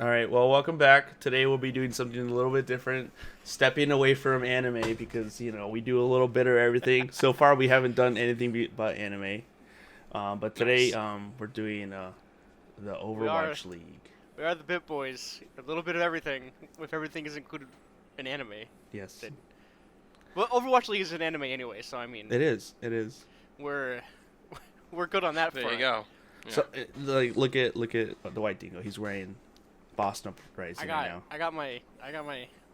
All right, well, welcome back. Today we'll be doing something a little bit different, stepping away from anime because, we do a little bit of everything. So far, we haven't done anything but anime. But today, Nice. we're doing the We are Overwatch League. we are the Bit Boys. A little bit of everything. If everything is included in anime. Yes, Then- Well, Overwatch League is an anime anyway, so I mean, it is. It is. we're we're good on that There front. you go. Yeah. So, look at the white dingo. He's wearing Boston Uprising right now. I got my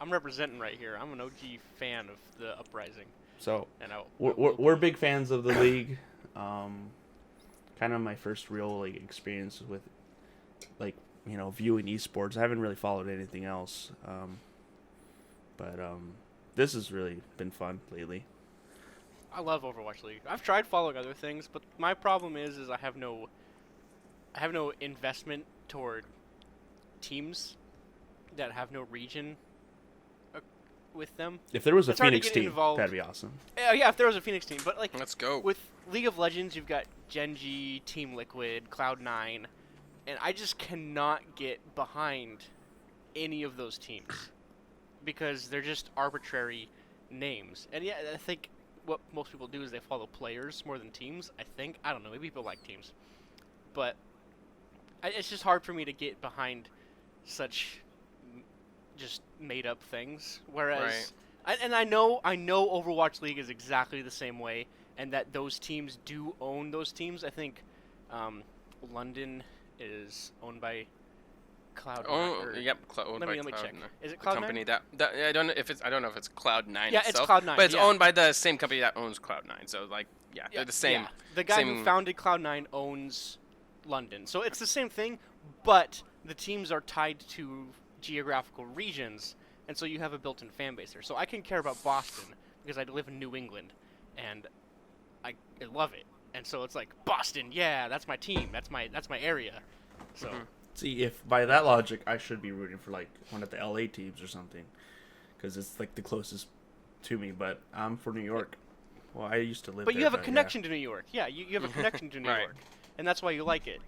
I'm representing right here. I'm an OG fan of the Uprising. So And we're big fans of the league. Kind of my first real experience with viewing esports. I haven't really followed anything else, but this has really been fun lately. I love Overwatch League. I've tried following other things, but my problem is I have no investment toward teams that have no region with them. If there was a It's hard to Phoenix get team, involved. that'd be awesome. Yeah, if there was a Phoenix team, but like Let's go. with League of Legends, you've got Genji, Team Liquid, Cloud9, and I just cannot get behind any of those teams because they're just arbitrary names. And yeah, I think what most people do is they follow players more than teams. I don't know. Maybe people like teams, but it's just hard for me to get behind such just made up things. Whereas, I know Overwatch League is exactly the same way, and that those teams do own those teams. I think London is owned by Cloud9. Oh, or- yep. Owned let by me check. Cloud9. Is it The Cloud9? company that I don't know if it's Cloud9 Yeah, it's itself, Cloud9, but it's yeah. owned by the same company that owns Cloud9. So Yeah, they're the same. yeah. The guy who same- founded Cloud9 owns London, so it's the same thing, but the teams are tied to geographical regions, and so you have a built-in fan base there. So I can care about Boston because I live in New England, and I love it. And so it's like Boston, yeah, that's my team, that's my area. So Mhm. See, if by that logic, I should be rooting for one of the LA teams or something, because it's the closest to me. But I'm from New York. Well, I used to live. but there, you have a yeah. connection to New York. Yeah, you have a connection to New Right. York, and that's why you like it.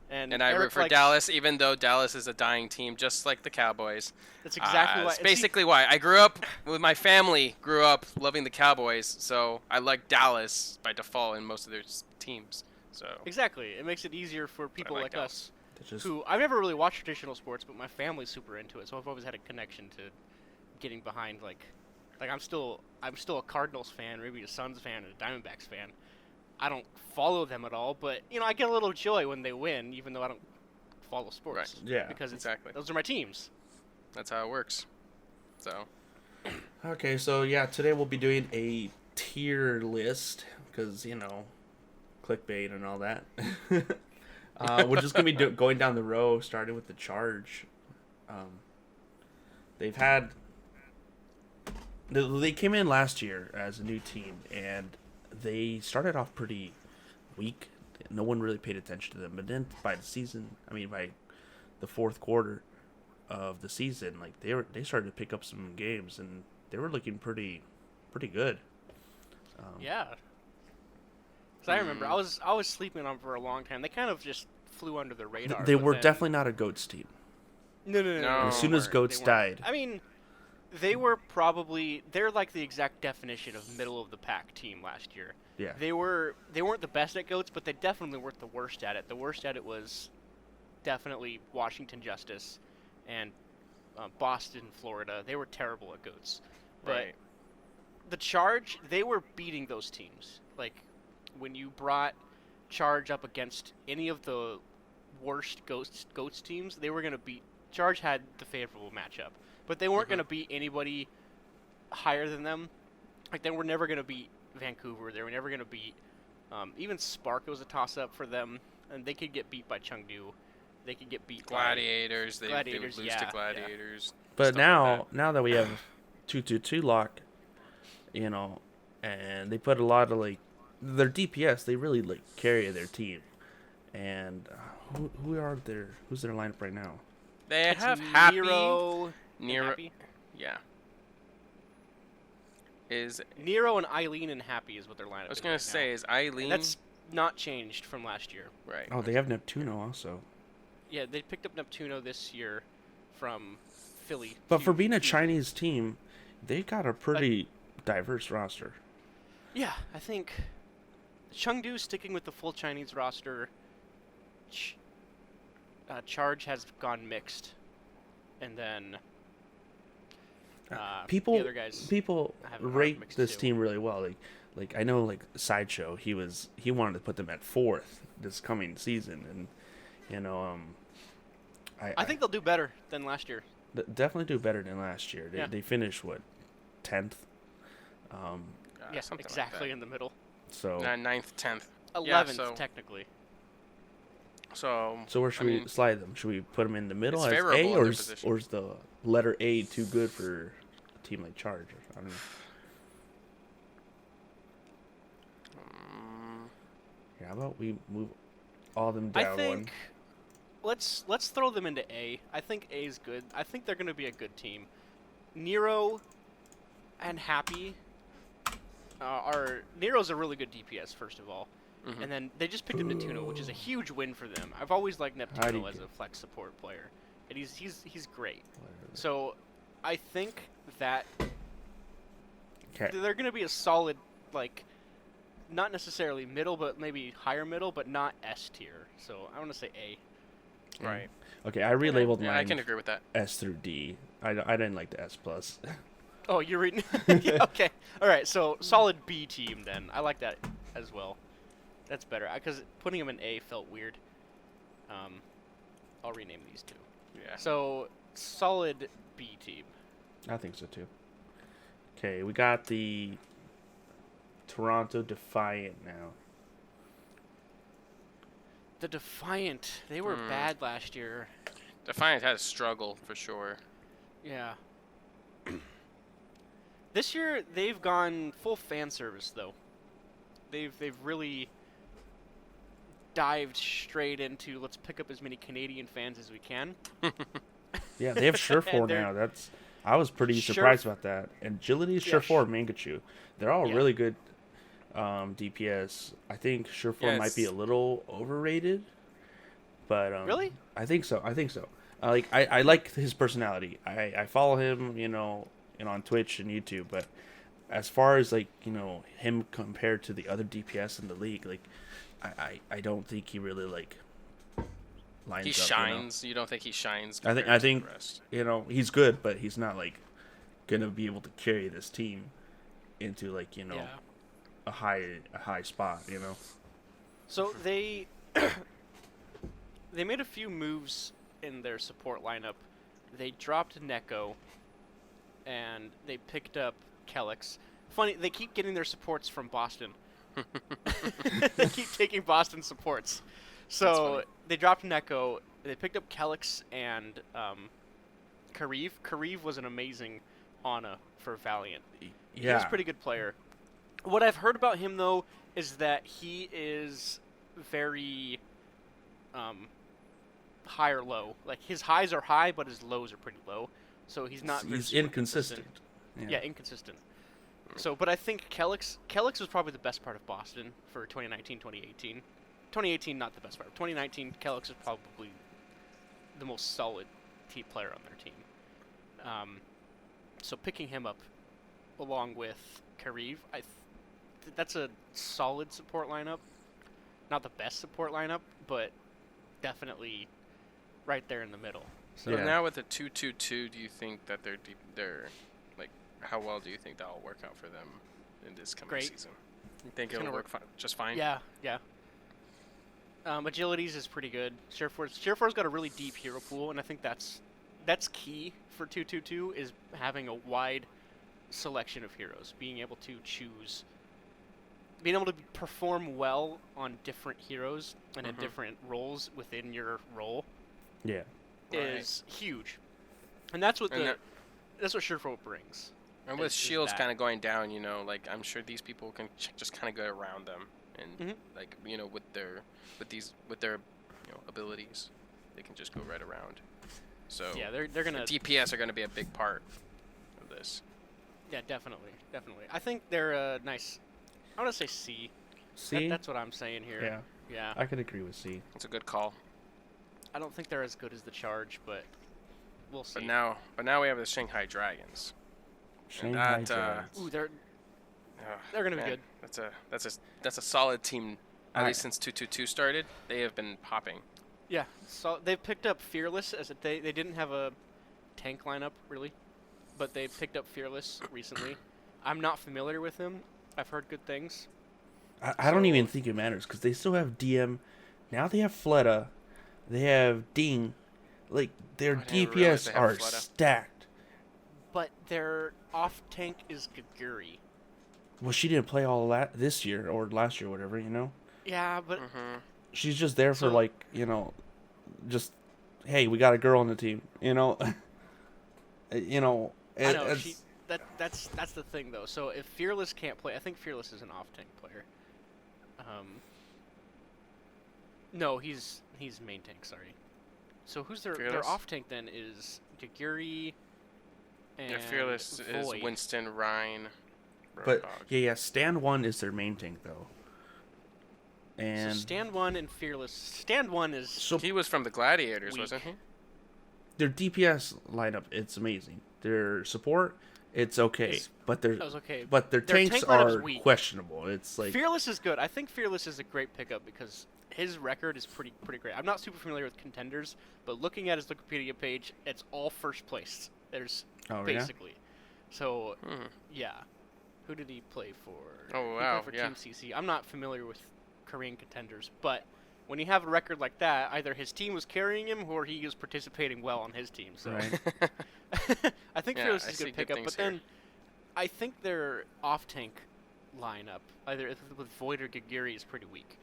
And I root Eric for likes- Dallas, even though Dallas is a dying team, just like the Cowboys. That's exactly why. It's and see, basically why I grew up with my family. Grew up loving the Cowboys, so I like Dallas by default in most of their teams. So exactly. It makes it easier for people like like Dallas. us. It's just- Who I've never really watched traditional sports, but my family's super into it, so I've always had a connection to getting behind like I'm still a Cardinals fan, maybe a Suns fan, and a Diamondbacks fan. I don't follow them at all, but I get a little joy when they win, even though I don't follow sports. Right. Yeah, because exactly. those are my teams. That's how it works. So Okay, so yeah, today we'll be doing a tier list because clickbait and all that. We're just gonna be going down the row, starting with the charge. They've had they came in last year as a new team, and they started off pretty weak. No one really paid attention to them, but then by the fourth quarter of the season, they started to pick up some games, and they were looking pretty good. Yeah. Because I remember I was sleeping on them for a long time. They kind of just flew under the radar. They but were then- definitely not a GOATS team. No. No. As soon as They GOATS weren't. died, I mean, they're like the exact definition of middle of the pack team last year. yeah, They weren't the best at goats, but they definitely weren't the worst at it. The worst at it was definitely Washington Justice and Boston, Florida. They were terrible at goats. But right. the Charge, they were beating those teams. Like when you brought Charge up against any of the worst goats teams, they were gonna beat. Charge had the favorable matchup, but they weren't gonna beat anybody higher than them. Like they were never gonna beat Vancouver. They were never gonna beat even Spark. It was a toss-up for them, and they could get beat by Chengdu. They could get beat Gladiators. They would Gladiators, lose yeah, to yeah. Gladiators. but stuff like now that we have 2-2-2 lock, and they put a lot of their DPS, they really carry their team. And who's their lineup right now? They It's have Happy. Nero. Nero. Happy? Yeah. Is Nero and Eileen and Happy is what their lineup I was is gonna right now. say is Eileen And that's not changed from last year. right? Oh, they have Neptuno also. Yeah, they picked up Neptuno this year. from Philly. But for being a Few- Chinese team, they got a pretty diverse roster. Yeah, I think Chengdu sticking with the full Chinese roster. Charge has gone mixed, and then the People other guys have gone rate mixed this too. team really well. Like I know like Sideshow, he wanted to put them at 4th this coming season, and you know I think they'll do better than last year. definitely do better than last year. Yeah. They finished what 10th. Yeah, something exactly like in the middle. So that. 9th, 10th. 11th technically. So where should we slide them? Should we put them in the middle It's as favorable A, in or their is position. the letter A too good for a team like Charge? I don't know. Yeah, how about we move all them down I one? think let's throw them into A. I think A is good. I think they're going to be a good team. Nero and Happy Nero's a really good DPS first of all, Mhm. and then they just picked up Neptuno, which is a huge win for them. I've always liked How'd Neptuno he as do? a flex support player, and he's great. Whatever. So I think that Okay. they're going to be a solid, like, not necessarily middle, but maybe higher middle, but not S tier. So I want to say A. Right. Okay, I relabeled Yeah, I mine can agree with that. S through D. I didn't like the S plus. Oh, you're reading? Yeah, okay. All right, so solid B team then. I like that as well. That's better, because putting them in A felt weird. I'll rename these two. Yeah. So, solid B team. I think so too. Okay, we got the Toronto Defiant now. The Defiant. They were bad last year. Defiant had a struggle for sure. Yeah. This year, they've gone full fan service, though. They've really dived straight into let's pick up as many Canadian fans as we can. Yeah, they have Surefour they're- now. I was pretty surprised about that. Agility, Yeah, Surefour, Mangachu. They're all Yeah. really good DPS. I think Surefour might be a Yes. little overrated, but Really? I think so. I like his personality. I follow him, on Twitch and YouTube, but as far as him compared to the other DPS in the league, I don't think he really lines He up. shines. You don't think he shines? I think compared to the rest? he's good, but he's not gonna be able to carry this team into Yeah. a high spot. So they they made a few moves in their support lineup. They dropped Neko, and they picked up Kellex. Funny, they keep getting their supports from Boston. They keep taking Boston supports. So funny. they dropped Neko. They picked up Kellex and Kariv. Kariv was an amazing Ana for Valiant. He's a pretty good player. What I've heard about him, though, is that he is very high or low. Like, his highs are high, but his lows are pretty low. So he's not very He's super inconsistent. consistent. Yeah, inconsistent. So, but I think Kellex was probably the best part of Boston for 2019, 2018. 2018, not the best part. 2019, Kellex is probably the most solid team player on their team. So picking him up along with Kariv, that's a solid support lineup. Not the best support lineup, but definitely right there in the middle. So Yeah. now with the 2-2-2, do you think that they're like, how well do you think that will work out for them in this coming Great. season? You think It's it'll gonna work just fine? Yeah. Agilities is pretty good. Surefour's got a really deep hero pool, and I think that's key for 2-2-2 is having a wide selection of heroes, being able to choose, being able to perform well on different heroes and in different roles within your role Yeah. is huge, and that's what that's what Surefour brings. And with is shields that. kind of going down, I'm sure these people can just kind of go around them, and with their abilities, they can just go right around. So Yeah, they're gonna. DPS are going to be a big part of this. Yeah, definitely. I think they're a nice. I want to say C. C. That's what I'm saying here. Yeah, Yeah. I could agree with C. It's a good call. I don't think they're as good as the Charge, but we'll see. But now we have the Shanghai Dragons. Shanghai that, Dragons. Ooh, they're gonna be good. That's a solid team. At Alright. least since 222 started, they have been popping. Yeah, so they've picked up Fearless they didn't have a tank lineup really, but they picked up Fearless recently. I'm not familiar with him. I've heard good things. I don't even think it matters because they still have DM. Now they have Fleta. They have Ding. Like, their I didn't realize they DPS have are Fleta. stacked. But their off tank is Gaguri. Well, she didn't play all this year or last year, whatever, you know? Yeah, but She's just there for, So- like, you know, just, hey, we got a girl on the team, you know? You know, I know it's- that's the thing though. So if Fearless can't play, I think Fearless is an off tank player. No, he's main tank. Sorry. So who's their Fearless? off tank then? Is Gaguri and Fearless Void. is Winston, Ryan, But, Roadhog. yeah, Stand 1 is their main tank, though. And So Stand 1 and Fearless. Stand 1 is so He was from the Gladiators, Weak. wasn't he? their DPS lineup, it's amazing. Their support, it's okay. It's- But that was okay. their Their tanks tank lineup's are weak. questionable. It's like Fearless is good. I think Fearless is a great pickup because his record is pretty great. I'm not super familiar with contenders, but looking at his Wikipedia page, it's all first place. There's oh yeah. basically. So Hmm. yeah, who did he play for? Oh, He wow, played for yeah. Team CC. I'm not familiar with Korean contenders, but when you have a record like that, either his team was carrying him or he was participating well on his team. So Right. I think Yeah, Fearless I is a see good good pickup, things but here. then I think their off-tank lineup, either with Void or Gagiri, is pretty weak.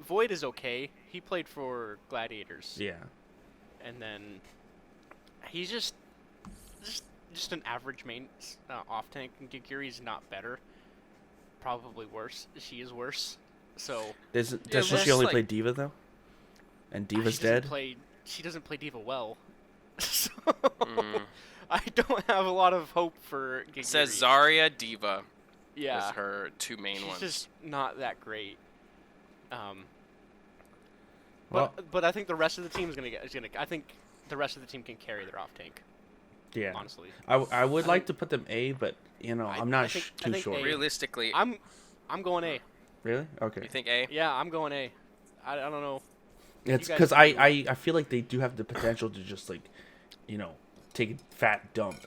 Void is okay. He played for Gladiators, Yeah. and then he's just an average main off-tank. And Gagiri's not better. Probably worse. She is worse. So Doesn't Yeah, she less only like- play Diva though? And Diva's she doesn't dead. She doesn't play Diva well. So Mm. I don't have a lot of hope for Gagiri. It says Zarya, Diva Yeah. is her two main She's ones. just not that great. Well- But I think the rest of the team is gonna. I think the rest of the team can carry their off tank. Yeah. Honestly, I would I like think- to put them A, but you know I- I'm not I think- I too think sure. A. Realistically, I'm going A. Really? Okay. you think A? Yeah, I'm going A. I don't know. It's you guys because can I feel like they do have the potential to just like, you know, take a fat dump,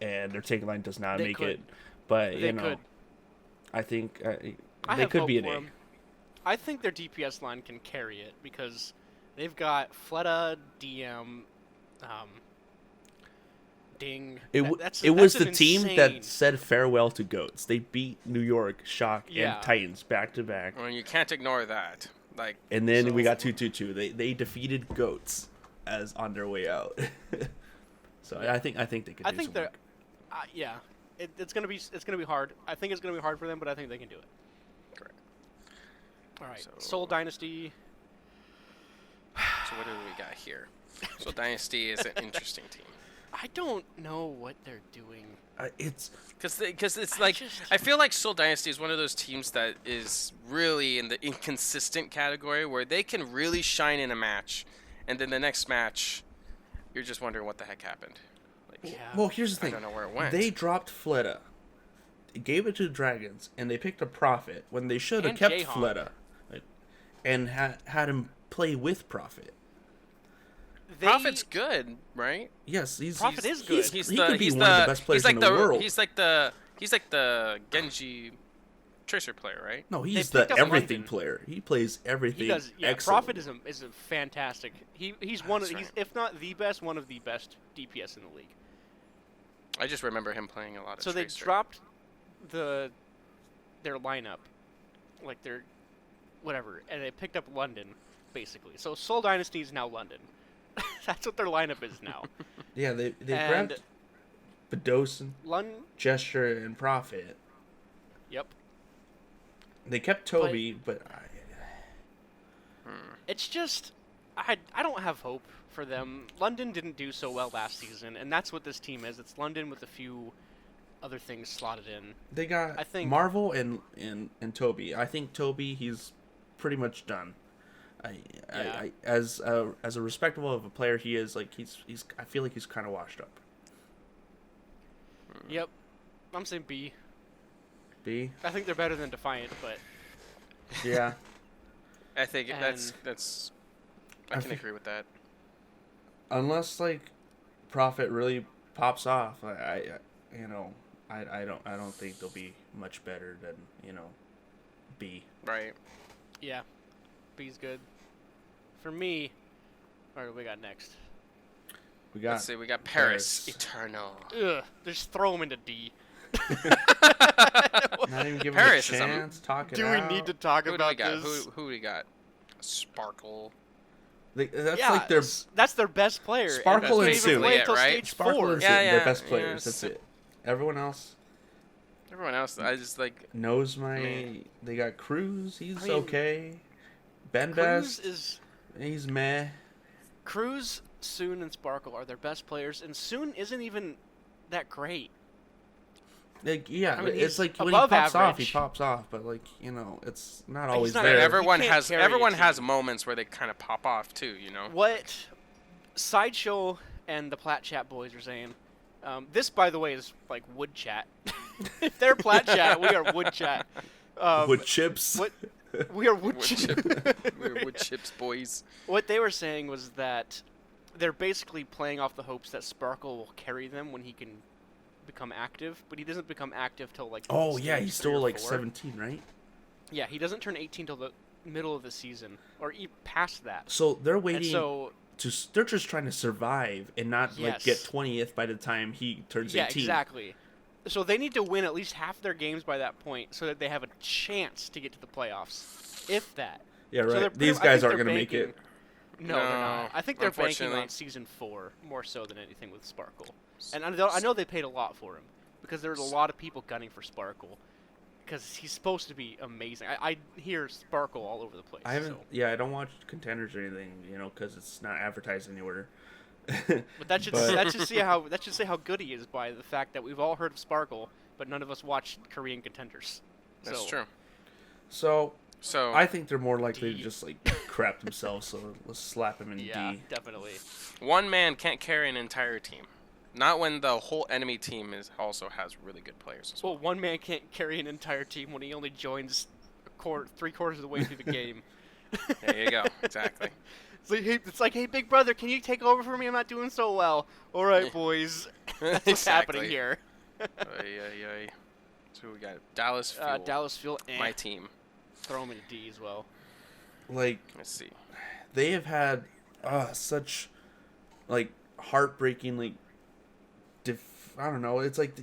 and their tank line does not They make could. it. But They you know, could. I think I they have could hope be an for A. 'em. I think their DPS line can carry it because they've got Fleta, DM, Ding. It, That- w- that's- it was that's the an team insane- that said farewell to Goats. They beat New York, Shock, Yeah. and Titans back to back. Well, you can't ignore that. Like, And then we So- got 2-2-2. They defeated Goats as on their way out. So I think they could. I do think some they're. work. Yeah, it's gonna be hard. I think it's gonna be hard for them, but I think they can do it. correct. All right, So- Soul Dynasty. So what do we got here? So Dynasty is an interesting team. I don't know what they're doing. It's Because it's I like just- I feel like Seoul Dynasty is one of those teams that is really in the inconsistent category where they can really shine in a match, and then the next match, you're just wondering what the heck happened. Like, Yeah. well. Here's the I thing. don't know where it went. They dropped Fleta, gave it to the Dragons, and they picked a Prophet when they should have And kept Jahan. Fleta, right? And had him play with Prophet. Prophet's good, right? Yes, Prophet is good. He He's could be one of the best players he's like in the world. He's like the Genji Tracer player, right? No, he's picked the up everything London. player. He plays everything. He does. Yeah, excellent. Prophet is a fantastic. He's one of That's he's right. if not the best, one of the best DPS in the league. I just remember him playing a lot of So they Tracer. dropped their lineup, like their whatever, and they picked up London basically. So Soul Dynasty is now London. That's what their lineup is now. Yeah, they And- grabbed Bedosin, London. Gesture, and Prophet. Yep. They kept Toby, but It's just I don't have hope for them. London didn't do so well last season, and that's what this team is. It's London with a few other things slotted in. they got I think- Marvel and Toby. I think Toby, he's pretty much done. As a respectable of a player he is, like he's I feel like he's kind of washed up. Yep. I'm saying B. B. I think they're better than Defiant, but Yeah. I think And- that's. I can agree with that. Unless like Profit really pops off, I don't think they'll be much better than B. Right. yeah, B's good. For me, what do we got next? We got Let's see. We got Paris Eternal. Ugh, just throw him into D. not even giving Paris a is chance. Talk it Do out. we need to talk Who do we about got? this? Who we got? Sparkle. That's yeah, like their that's their best player. Sparkle and and they Sue. even play Yeah, until right? stage Sparkle 4. and Yeah, Sue, their yeah, best yeah, players. That's it. Everyone else Everyone else, I just like. knows my. Meh. They got Cruz. He's I mean, okay. Ben Cruz Best. is He's meh. Cruz, Soon, and Sparkle are their best players, and Soon isn't even that great. Like, yeah, I mean, it's he's like when he above pops off, he average. pops off. But like it's not Like, always he's not there. He Everyone can't has carry a everyone has team. moments where they kind of pop off too. You know. What Sideshow and the Plat Chat boys are saying. This, by the way, is like Wood Chat. If they're Plat Chat, we are Wood Chat. Wood chips. What we are Wood Wood Chat. We're wood chips, boys. What they were saying was that they're basically playing off the hopes that Sparkle will carry them when he can become active, but he doesn't become active till like. Oh yeah, stage he's 3 still or like 4. 17, right? Yeah, he doesn't turn 18 till the middle of the season, or past that. So they're And waiting so, they're just trying to survive and not like get Yes. 20th by the time he turns yeah, 18. exactly. So they need to win at least half their games by that point, so that they have a chance to get to the playoffs, if that. Yeah, So right. they're These I guys think aren't they're going to make banking- it. No, they're not. No, I think they're banking unfortunately. on season 4 more so than anything with Sparkle. And I know they paid a lot for him because there's a lot of people gunning for Sparkle because he's supposed to be amazing. I hear Sparkle all over the place. I haven't. so. Yeah, I don't watch Contenders or anything, because it's not advertised anywhere. But that should say how good he is by the fact that we've all heard of Sparkle, but none of us watched Korean Contenders. That's So, true. So So I think they're more likely D. to just like crap themselves. So let's slap him in Yeah, D. definitely. one man can't carry an entire team. Not when the whole enemy team also has really good players as well. Well, one man can't carry an entire team when he only joins 3/4 of the way through the game. There you go. Exactly. It's like, hey, big brother, can you take over for me? I'm not doing so well. All right, boys. That's what's happening Exactly. here. Ay. So we got Dallas Fuel. Dallas Fuel, My team. throw him in a D as well. Like Let's see. they have had such like heartbreaking like I don't know. It's like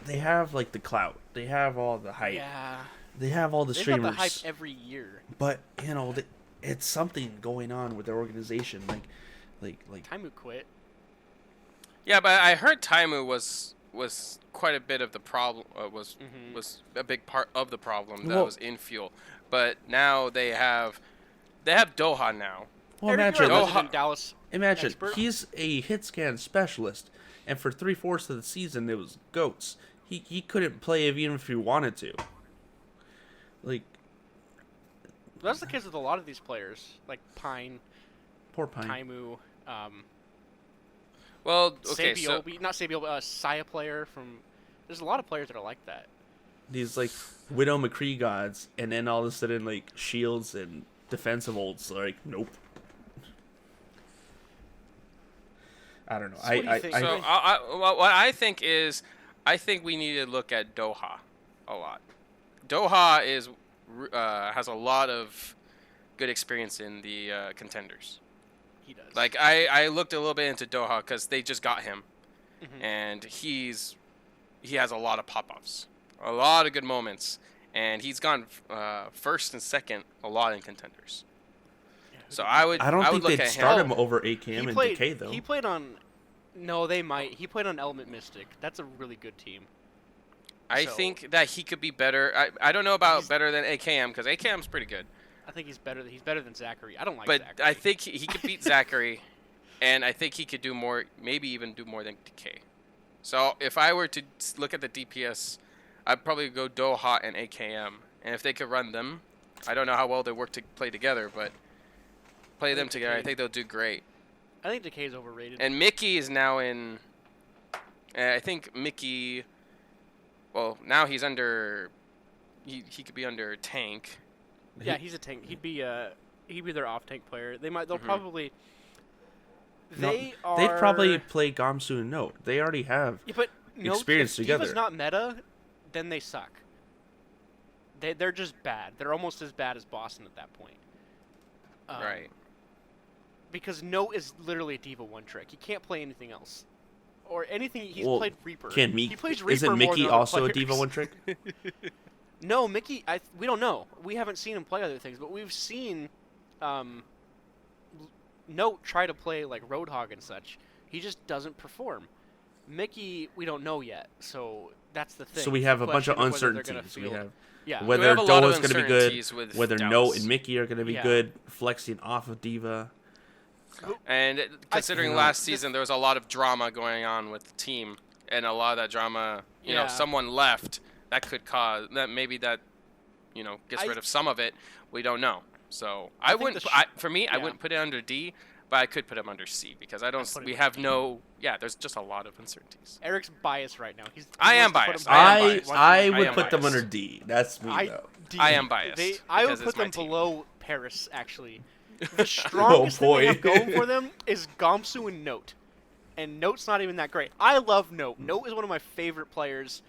they have like the clout. They have all the hype. Yeah. They have all the They've streamers. got the hype every year. But it's something going on with their organization. Like Taimu quit. Yeah, but I heard Taimu was quite a bit of the problem. Was a big part of the problem that Well- was in Fuel. But now they have Doha now. well, Eric, imagine you're a Doha- resident Dallas. imagine expert. he's a hit scan specialist, and for 3/4 of the season it was goats. He couldn't play even if he wanted to. Like That's the case with a lot of these players, like Pine, poor Pine. Taimu, Well, okay, so Sabiobi, not Sabiobi, Saya player from. There's a lot of players that are like that. These like Widow McCree gods, and then all of a sudden like shields and defensive ults like nope. I don't know. So what do you think? so what I think is, I think we need to look at Doha a lot. Doha has a lot of good experience in the contenders. He does. Like I looked a little bit into Doha because they just got him, Mhm. and he has a lot of pop-offs, a lot of good moments, and he's gone first and second a lot in contenders. Yeah, who So did- I would I don't think look they'd at start him. him over AKM and Decay though. He played on. No, they might. He played on Element Mystic. That's a really good team. I so- think that he could be better. I don't know about He's- better than AKM because AKM's pretty good, I think he's better. He's better than Zachary. I don't like but Zachary. I think he could beat Zachary, and I think he could do more, maybe even do more than Decay. So if I were to look at the DPS, I'd probably go Doha and AKM, and if they could run them, I don't know how well they work to play together, but play them together, I think they'll do great. I think Decay's overrated. And Mickey is now in. I think Mickey. Well, now he's under. He could be under tank. Yeah, he's a tank. He'd be their off tank player. They'll probably. They'd probably play Gamsu and Note. They already have experience together. If Diva's not meta, then they suck. They're just bad. They're almost as bad as Boston at that point. Right. Because Note is literally a Diva one trick. He can't play anything else. Or anything. He's played Reaper. He plays Reaper isn't Mickey more than also other a Diva one trick? No, Mickey. We don't know. We haven't seen him play other things, but we've seen Note try to play like Roadhog and such. He just doesn't perform. Mickey, we don't know yet, so that's the thing. So we have a bunch of Question uncertainties. We have Yeah. whether We have a lot of Doa's going to be good, uncertainties with whether Dallas. Note and Mickey are going to be Yeah. good, flexing off of Diva. And considering last season, there was a lot of drama going on with the team, and a lot of that drama, you know, Yeah. someone left, that could cause that maybe that, you know, gets rid of some of it. We don't know. So I wouldn't. For me, I wouldn't put it under D, but I could put him under C because I don't. We have no. Yeah, there's just a lot of uncertainties. Eric's biased right now. I am biased. I would am put them biased. under D. That's me though. I am biased. I would because put it's my them team. below Paris actually. The strongest thing they have going for them is Gamsu and Note. And Note's not even that great. I love Note. Note is one of my favorite players.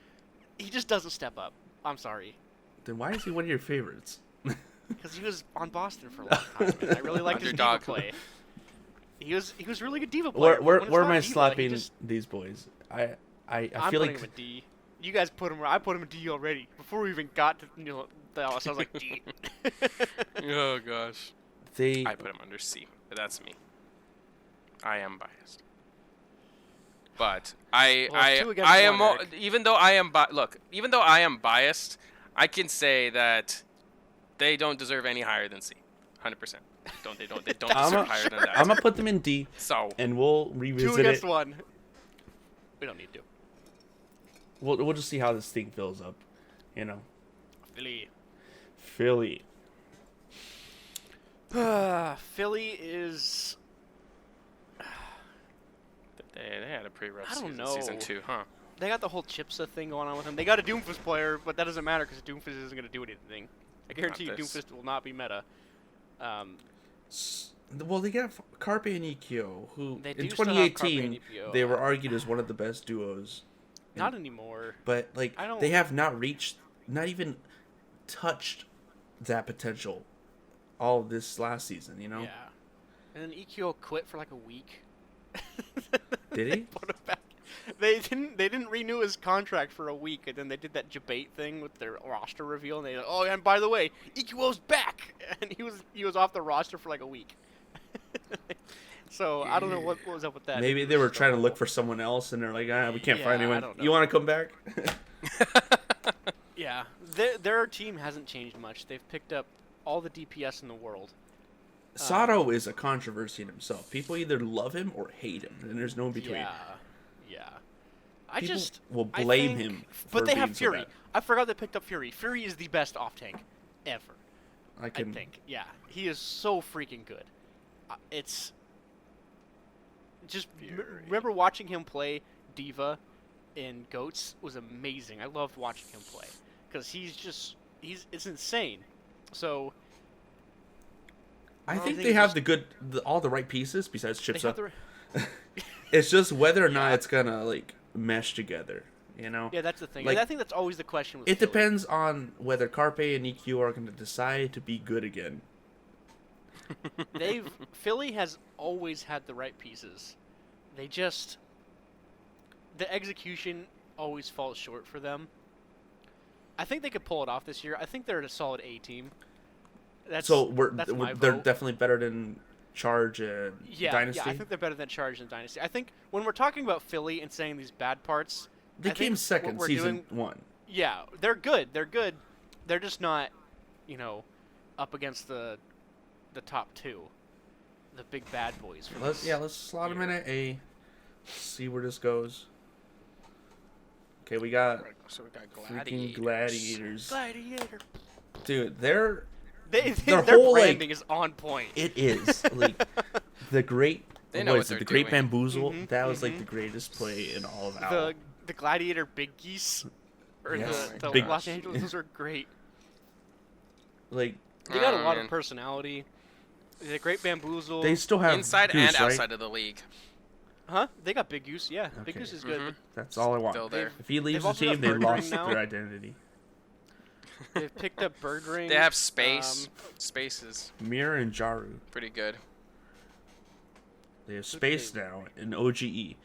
He just doesn't step up. I'm sorry. Then why is he one of your favorites? Because he was on Boston for a long time. And I really liked his Diva Underdog. play. He was a really good Diva player. Where but when it's am not I Diva, he slapping just- these boys? I I'm feel putting like him a D. You guys put him where I put him a D already. Before we even got to Dallas, I was like D. Oh gosh. I put him under C, but that's me. I am biased. But I am Eric. even though I am even though I am biased, I can say that they don't deserve any higher than C. 100%. They don't deserve higher than that. I'm gonna put them in D, So and we'll revisit 2 against it. 1. We don't need to. We'll just see how this thing fills up, you know. Philly. Philly. Philly is. they had a pretty rough I don't season know. 2, huh? They got the whole Chipsa thing going on with them. They got a Doomfist player, but that doesn't matter because Doomfist isn't going to do anything. I guarantee you this. Doomfist will not be meta. Well, they got Carpe and EQ, who They in do still have Carpe 2018 and EPO. they were argued as one of the best duos. Not anymore. But like I don't- they have not even touched that potential all this last season, you know? Yeah. And then EQ quit for like a week. Did he? Put him back. They didn't renew his contract for a week, and then they did that debate thing with their roster reveal, and they and by the way, EQO's back, and he was off the roster for like a week. So I don't know what was up with that. Maybe they were trying to look for someone else, and they're like, we can't Yeah, find I anyone. don't know. You want to come back? Yeah, their team hasn't changed much. They've picked up all the DPS in the world. Sato is a controversy in himself. People either love him or hate him, and there's no in between. Yeah. People will I blame think- him But for they being have so Fury. bad. I forgot they picked up Fury. Fury is the best off tank ever. I I think. Yeah, he is so freaking good. It's just remember watching him play Diva in Goats was amazing. I loved watching him play because it's insane. So I think they they have just- all the right pieces besides they Chips have up. the, It's just whether or not Yeah. it's gonna like mesh together. You know. yeah, that's the thing. Like, I think that's always the question with It Philly. depends on whether Carpe and EQ are going to decide to be good again. Philly has always had the right pieces. They just the execution always falls short for them. I think they could pull it off this year. I think they're a solid A team. That's my they're vote. definitely better than Charge and Dynasty. Yeah, I think they're better than Charge and Dynasty. I think when we're talking about Philly and saying these bad parts, they I came think second what we're season doing- 1. Yeah, they're good. They're good. They're just not, up against the top 2, the big bad boys. From Let's this slot them year. in at A. See where this goes. Okay, we got So we got freaking gladiators. gladiators. Gladiator. Dude, they're their their whole branding like is on point. it is like the great. They know what what is it? they're The Great doing. Bamboozle. Mhm, That was like mhm. the greatest play in all of Owl. The gladiator big geese, or Yes. the Big- Los Angeles, those are great. Like They got a Oh, lot man. of personality. The Great Bamboozle. they still have Inside Goose, and right? outside of the league. Huh? They got Big Goose, yeah. Big Okay. Goose is good. Mhm. That's all I want. Still there. If he leaves They've the also got team, they Bird Ring lost now. their identity. They've picked up Bird Ring. They have space. Space is Mir and Jaru. pretty good. They have Who do space they- now in OGE.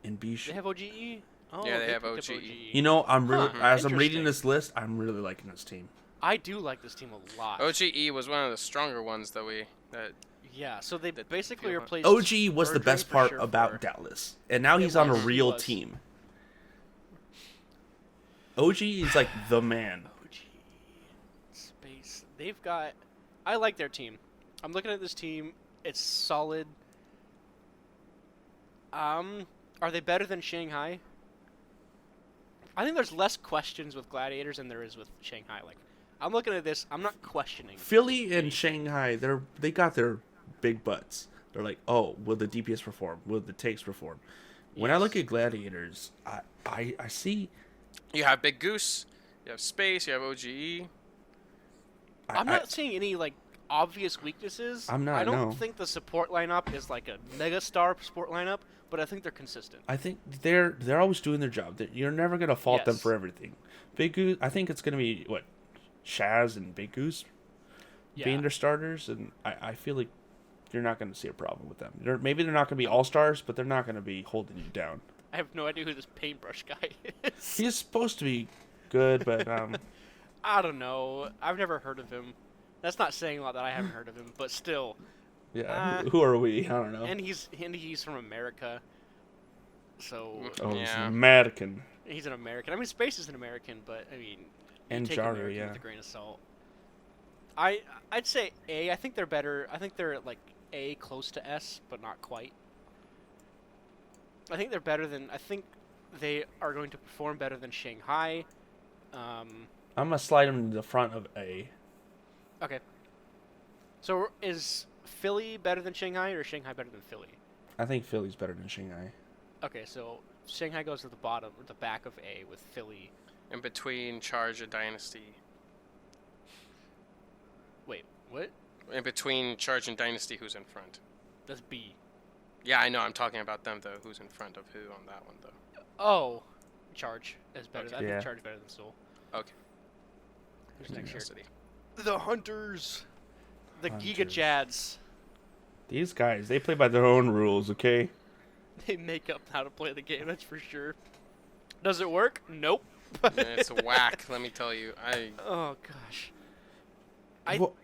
In Bish. They have OGE. Oh, Yeah, they have picked up OGE. You know, I'm really Huh, as I'm reading interesting. this list, I'm really liking this team. I do like this team a lot. OGE was one of the stronger ones that Yeah, so they that basically feel- replaced. OGE was the Bird Ring best for part sure about for- Dallas, and now It he's on a was, he real was. team. OGE is like the man. OGE space. They've got. I like their team. I'm looking at this team. It's solid. Are they better than Shanghai? I think there's less questions with Gladiators than there is with Shanghai. Like, I'm looking at this. I'm not questioning. Philly and Shanghai, they got their big butts. They're like, oh, will the DPS perform? Will the takes perform? When I look Yes. at Gladiators, I see. you have Big Goose, you have space, you have OGE. I'm not seeing any like obvious weaknesses. I'm not, I don't no. think the support lineup is like a mega star support lineup, but I think they're consistent. I think they're always doing their job. You're never gonna fault them Yes. for everything. Big Goose, I think it's gonna be what, Shaz and Big Goose being Yeah. their starters, and I feel like you're not gonna see a problem with them. Maybe they're not gonna be all stars, but they're not gonna be holding you down. I have no idea who this paintbrush guy is. He's supposed to be good, but I don't know. I've never heard of him. That's not saying a lot that I haven't heard of him, but still. yeah, who are we? I don't know. And he's from America, so Oh, he's Yeah. an American. he's an American. I mean, Space is an American, but I mean, you And take Jaru, American yeah. with a grain of salt. I'd say A. I think they're better. I think they're like A, close to S, but not quite. I think they're better than. I think they are going to perform better than Shanghai. I'm gonna slide him to the front of A. Okay. So is Philly better than Shanghai, or Shanghai better than Philly? I think Philly's better than Shanghai. Okay, so Shanghai goes to the bottom or the back of A with Philly. In between Charge and Dynasty. Wait, what? In between Charge and Dynasty, who's in front? That's B. Yeah, I know. I'm talking about them though. Who's in front of who on that one though? Oh, Charge is better. Okay. I Yeah. think Charge is better than Soul. Okay. Who's next here? Curiosity. The Hunters. The Giga Hunters. Jads. These guys, they play by their own rules, okay? They make up how to play the game. That's for sure. Does it work? Nope. It's a whack. Let me tell you. Oh gosh. Well,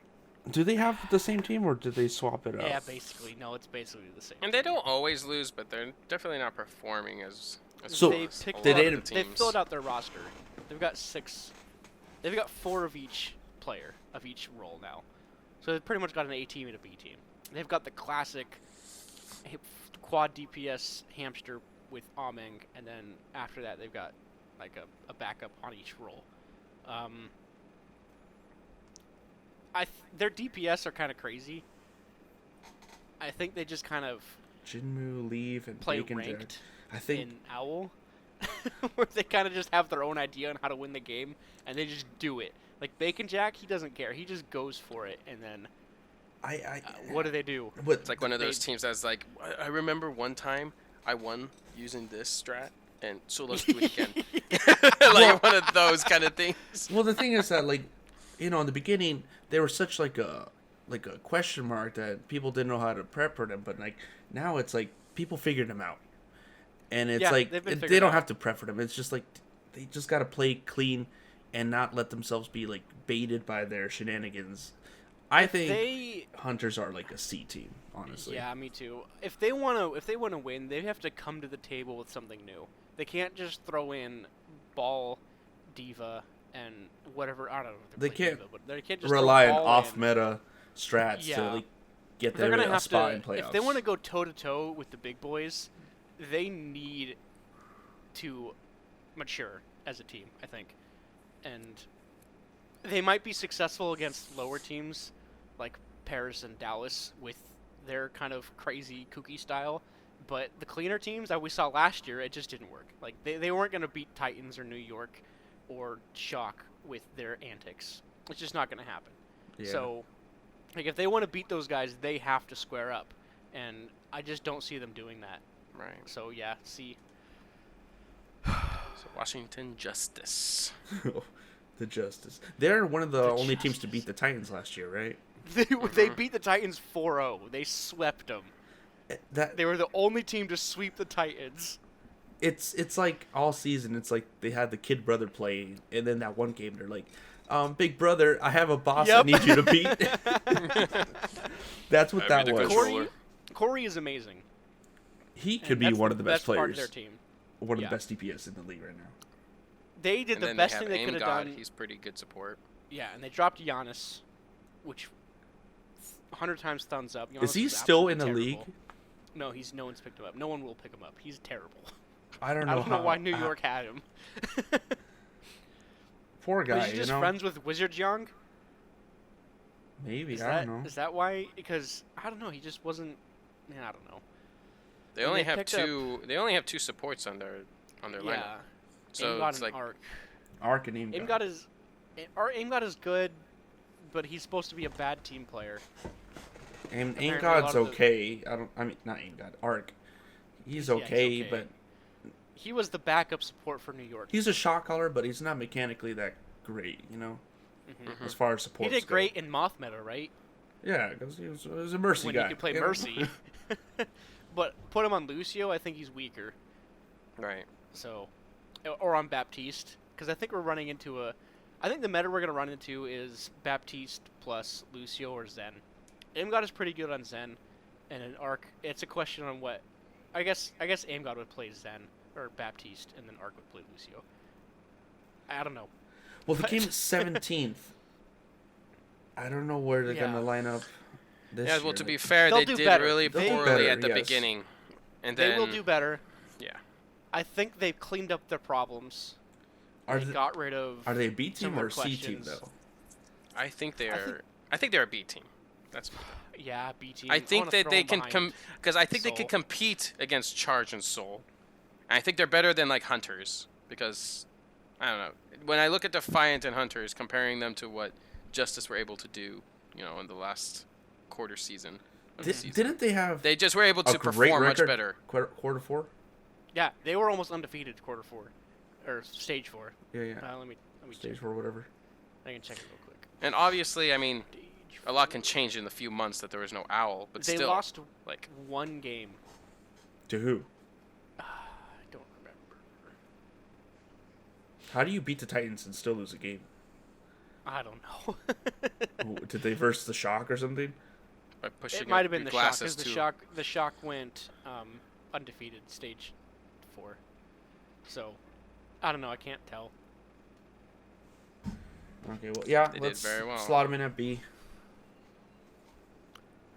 do they have the same team or did they swap it up? Yeah, basically. No, it's basically the same. And they don't always lose, but they're definitely not performing as So, well as picked a did lot they- of the They've teams. filled out their roster. They've got 6. They've got 4 of each player of each role now. So they've pretty much got an A team and a B team. They've got the classic quad DPS hamster with Ameng, and then after that they've got like a backup on each role. Their DPS are kind of crazy. I think they just kind of Jinmu, Leave, and play Bacon Jack. ranked I think in Owl, where they kind of just have their own idea on how to win the game, and they just do it. Like Bacon Jack, he doesn't care. He just goes for it, and then what do they do? what It's like one of those They- teams that's like, I remember one time I won using this strat, and so let's do it again. Like one of those kind of things. Well, the thing is that, like, you know, in the beginning, they were such like a question mark that people didn't know how to prep for them. But like now, it's like people figured them out, and it's Yeah, like they've been they figured don't out. have to prep for them. It's just like they just got to play clean and not let themselves be like baited by their shenanigans. I think They Hunters are like a C team, honestly. Yeah, me too. If they wanna win, they have to come to the table with something new. They can't just throw in Ball, Diva, and whatever. I don't know. If They they're playing can't Diva, but they can't just rely throw on Ball off in. meta strats to Yeah. like get They're them gonna a have spot to. in playoffs. If they want to go toe to toe with the big boys, they need to mature as a team, I think, and They might be successful against lower teams like Paris and Dallas with their kind of crazy kooky style, but the cleaner teams that we saw last year, it just didn't work. Like they weren't going to beat Titans or New York or Shock with their antics. It's just not going to happen. Yeah. So, like if they want to beat those guys, they have to square up, and I just don't see them doing that. Right. So yeah, see. So Washington Justice. The Justice. They're one of the The only teams to Justice. beat the Titans last year, right? They beat the Titans 4-0. They swept them. That They were the only team to sweep the Titans. it's like all season. It's like they had the kid brother play, and then that one game they're like, big brother, I have a boss I Yep. need you to beat. That's what That'd that be the was. controller. Corey is amazing. He could And be that's one of the best part players. of their team. One of Yeah. the best DPS in the league right now. They did And the then best they thing have they could have God. done. He's pretty good support. Yeah, and they dropped Giannis, which 100 times thumbs up. Giannis Is he was still in the absolutely league? terrible. No, no one's picked him up. No one will pick him up. He's terrible. I don't know. I don't know how- why New York had him. Poor guy. Was he just you know? friends with Wizard Young? Maybe Is I that don't know. is that why? Because I don't know. He just wasn't. Man, I don't know. They And only they have picked up- two. They only have two supports on their lineup. Yeah. So Aimgod it's and like Arc. Arc and Aimgod. Aimgod is good, but he's supposed to be a bad team player. Apparently a lot Aimgod's of the- okay. I mean, not Aimgod. Arc. He's Yeah, he's okay, okay. but He was the backup support for New York. he's a shot caller, but he's not mechanically that great, you know, Mhm. as far as He support. did great in Moth Meta, right? Yeah, because he was a mercy When guy. he could play you know? Mercy. But put him on Lucio, I think he's weaker. right. So, or on Baptiste, because I think we're running into I think the meta we're gonna run into is Baptiste plus Lucio or Zen. Aimgod is pretty good on Zen, and an Arc. It's a question on what. I guess Aimgod would play Zen or Baptiste, and then Arc would play Lucio. I don't know. Well, the game's 17th. I don't know where they're Yeah. gonna line up. This Yeah. year. Well, to be fair, They'll they do did better. really They'll do poorly better, at the yes. beginning, and then They will do better. yeah. I think they've cleaned up their problems. Are They they, got rid of. are they a B some team more or a C team questions. though? I think they I are. think- I think they're a B team. That's. Yeah, B team. I think wanna that throw they them can behind. because I think they Soul. can compete against Charge and Soul. And I think they're better than like Hunters because I don't know. When I look at Defiant and Hunters, comparing them to what Justice were able to do, in the last quarter season. Of the season. Didn't they have They just were able a to great perform much record better. Quarter four? Yeah, they were almost undefeated quarter 4, or stage 4. Yeah, yeah. Let me Stage check. 4, whatever. I can check it real quick. And obviously, I mean, Stage a lot can 4. change in the few months that there was no Owl, but They still, lost like, one game. To who? I don't remember. How do you beat the Titans and still lose a game? I don't know. Did they verse the Shock or something? by pushing It might up have been your the Shock, glasses because too. the Shock went undefeated stage 4. So, I don't know. I can't tell. Okay, well, yeah, They did let's very well. slot them in at B.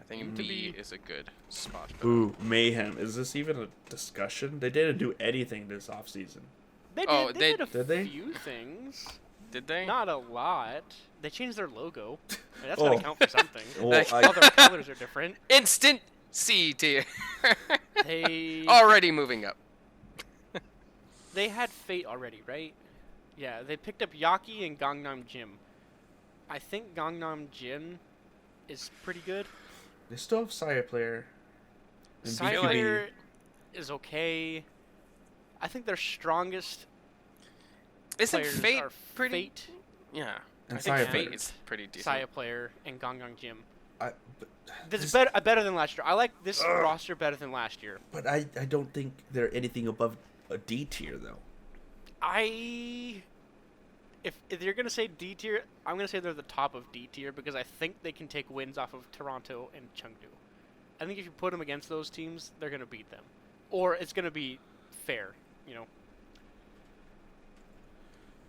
I think To B be- is a good spot. For them. Ooh, Mayhem. Is this even a discussion? They didn't do anything this offseason. They did, Oh, they did a did they? few things. Did they? Not a lot. They changed their logo. I mean, that's Oh. gotta count for something. Well, All their colors are different. Instant C tier. They Already moving up. they had Fate already, right? Yeah, they picked up Yaki and Gangnam Jim. I think Gangnam Jim is pretty good. They still have Saya player. And Side BQB. player is okay. I think their strongest Isn't players Fate are pretty? Fate, Yeah. And I think Saya Fate player. is pretty decent. Saya player, and Gangnam Jim. But This is this- better than last year. I like this roster better than last year. But I don't think they're anything above a D tier, though. If you're gonna say D tier, I'm gonna say they're the top of D tier because I think they can take wins off of Toronto and Chengdu. I think if you put them against those teams, they're gonna beat them, or it's gonna be fair.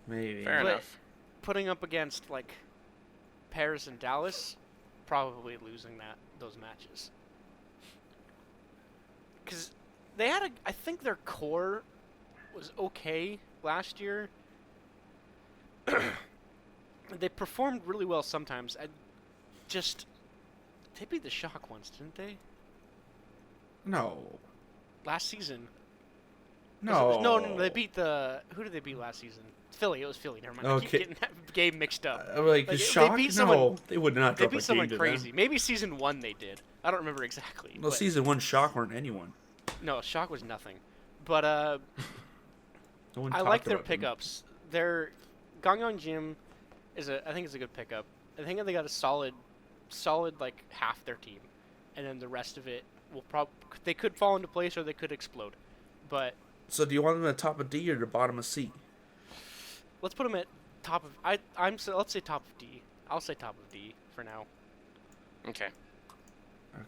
Maybe. Fair But- enough. Putting up against like Paris and Dallas, probably losing those matches. Because they had I think their core was okay last year. They performed really well sometimes. They beat the Shock once, didn't they? No. Last season. No. No, they beat who did they beat last season? Philly. It was Philly. Never mind. I keep Okay. getting that game mixed up. Like Shock? They beat No, someone. they would not They drop a beat someone game to crazy. them. Maybe season 1 they did. I don't remember exactly. Well, but season 1 Shock weren't anyone. no, Shock was nothing. But No one I talked like their about them. pickups. Their Gangwon Jim I think it's a good pickup. I think they got a solid like half their team, and then the rest of it they could fall into place or they could explode. But So do you want them at the top of D or the bottom of C? let's put them at top of let's say top of D. I'll say top of D for now. Okay.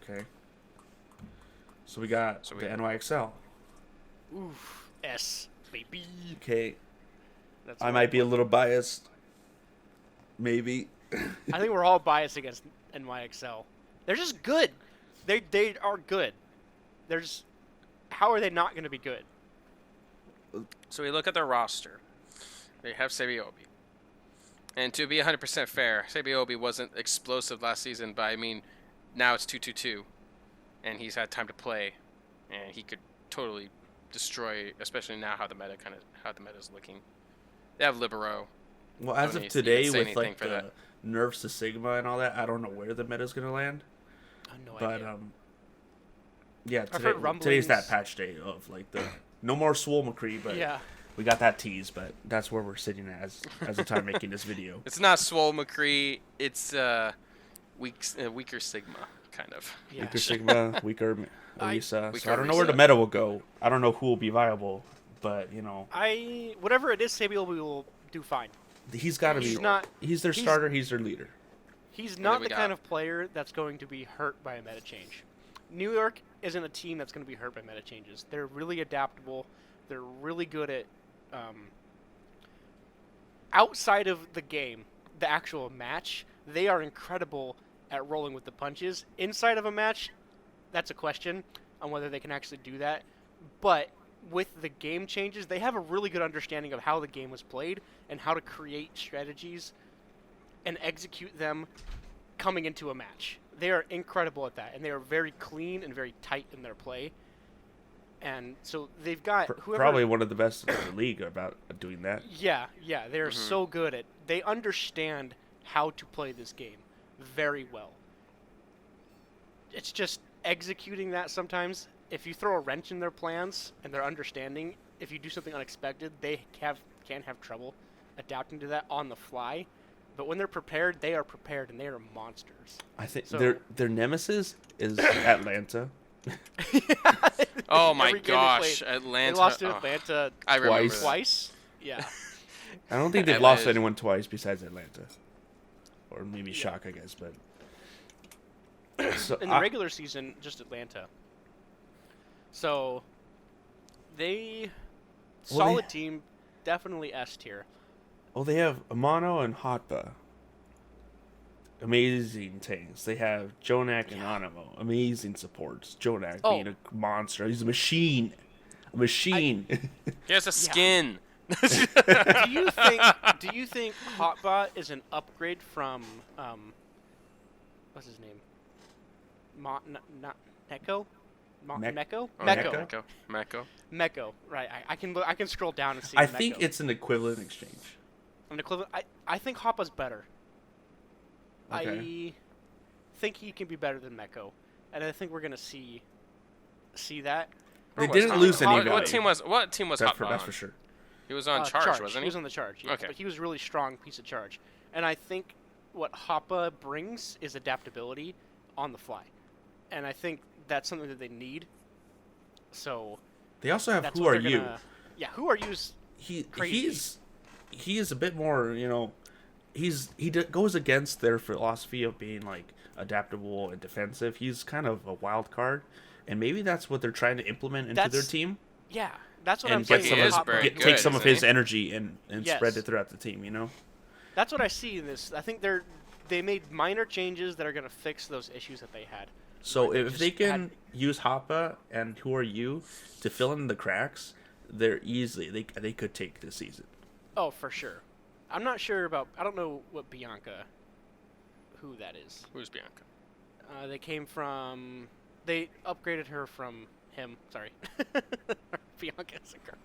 Okay. So we got So the we- NYXL. Oof, S baby. Okay. That's I what might be a little biased. Maybe. I think we're all biased against NYXL. They're just good. They are good. How are they not going to be good? So we look at their roster. They have Sabiobi. And to be 100% fair, Sabiobi wasn't explosive last season, but I mean, now it's 2-2-2, and he's had time to play, and he could totally destroy, especially now how the meta is looking. They have Libero. Well, as Don't of need to today, even say with anything like for the that. nerfs to Sigma and all that, I don't know where the meta's gonna land. I have no But idea. yeah, I've today, heard rumblings. today's that patch day of like the no more Swole McCree, but Yeah. we got that tease. But that's where we're sitting as the time making this video. It's not Swole McCree. It's weaker Sigma, kind of. Yeah. Weaker Sigma, weaker I- Orisa. Weaker So I don't know where the Orisa. meta will go. I don't know who will be viable, but you know Whatever it is, Sabiobi will do fine. he's got to He's be. not. He's their he's- starter. He's their leader. He's then not we the got- kind of player that's going to be hurt by a meta change. New York isn't a team that's going to be hurt by meta changes. They're really adaptable. They're really good at outside of the game, the actual match. They are incredible at rolling with the punches. Inside of a match, that's a question on whether they can actually do that. But with the game changes, they have a really good understanding of how the game was played and how to create strategies and execute them coming into a match. They are incredible at that, and they are very clean and very tight in their play. And so they've got whoever. Probably one of the best in the league about doing that. Yeah, they are so good at. They understand how to play this game very well. It's just executing that sometimes. If you throw a wrench in their plans and their understanding, if you do something unexpected, they can have trouble adapting to that on the fly. But when they're prepared, they are prepared, and they are monsters. I think So- their nemesis is Atlanta. Oh my Every game they gosh, played, Atlanta. They lost to oh, Atlanta I remember twice. that. twice. Yeah. I don't think they've Atlanta lost is- anyone twice besides Atlanta, or maybe Shock, I guess. But so In the regular season, just Atlanta. So, Well, solid team, definitely S tier. they have Amano and Hotba. Amazing tanks. They have Jonak and Animo. Amazing supports. Jonak Oh. being a monster. He's a machine. A machine. He has a skin. Do you think Hotbot is an upgrade from what's his name? Neko? Meko? Oh, Meko. Meko. Meko. Right. I can scroll down and see. I Meko. think it's an equivalent exchange. an equivalent. I think Hoppa's better. Okay. I think he can be better than Meko, and I think we're gonna see that. They Or was didn't Hotba- lose any What value. team was That's Hotba for, that's on? for sure. He was on charge, wasn't He he? was on the charge. Yeah. Okay. But he was a really strong piece of charge, and I think what Hoppa brings is adaptability on the fly, and I think that's something that they need. So They also have that's Who what Are they're You? gonna- Yeah, Who Are You's crazy. He is a bit more, goes against their philosophy of being like adaptable and defensive. He's kind of a wild card, and maybe that's what they're trying to implement into their That's- team Yeah, that's what and I'm get saying. some with is of Hoppa. very get, good, take some of isn't his he? energy and Yes. spread it throughout the team. That's what I see in this. I think they made minor changes that are gonna fix those issues that they had. So Where they if just they can had- use Hoppa and Who Are You to fill in the cracks, they're easily they could take this season. Oh, for sure. I'm not sure about. I don't know what Bianca. Who that is? Who's Bianca? They came from. They upgraded her from him. Sorry, Bianca's a girl.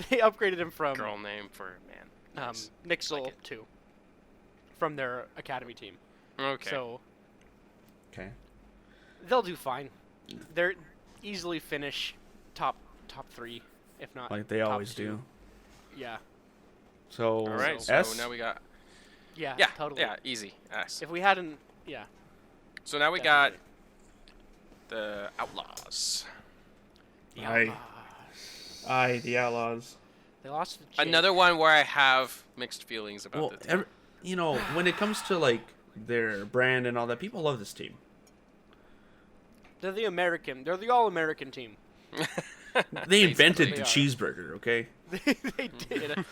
They upgraded him from Girl name for man. Nice. Nixel Like it. too. From their academy team. Okay. So Okay. they'll do fine. They're easily finish top 3, if not Like they top always 2. do. Yeah. So, All right. So S. now we got. Yeah. Yeah. Totally. Yeah. Easy. S. If we hadn't, yeah. So now we got the Outlaws. The Aye. Outlaws. Aye, the Outlaws. They lost to Jake. Another one where I have mixed feelings about Well, the team. when it comes to like their brand and all that, people love this team. They're the American. They're the all-American team. They invented They the are. cheeseburger, okay? They did.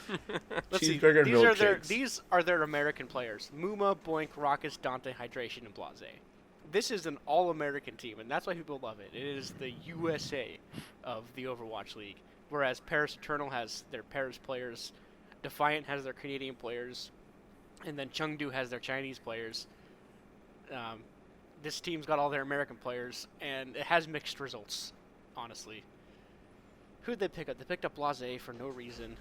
Let's see. Cheeseburger and These milkshakes. are their American players: Muma, Boink, Raucus, Dante, Hydration, and Blase. This is an all-American team, and that's why people love it. It is the USA of the Overwatch League. Whereas Paris Eternal has their Paris players, Defiant has their Canadian players, and then Chengdu has their Chinese players. This team's got all their American players, and it has mixed results, honestly. Who'd they pick up? They picked up Blase for no reason.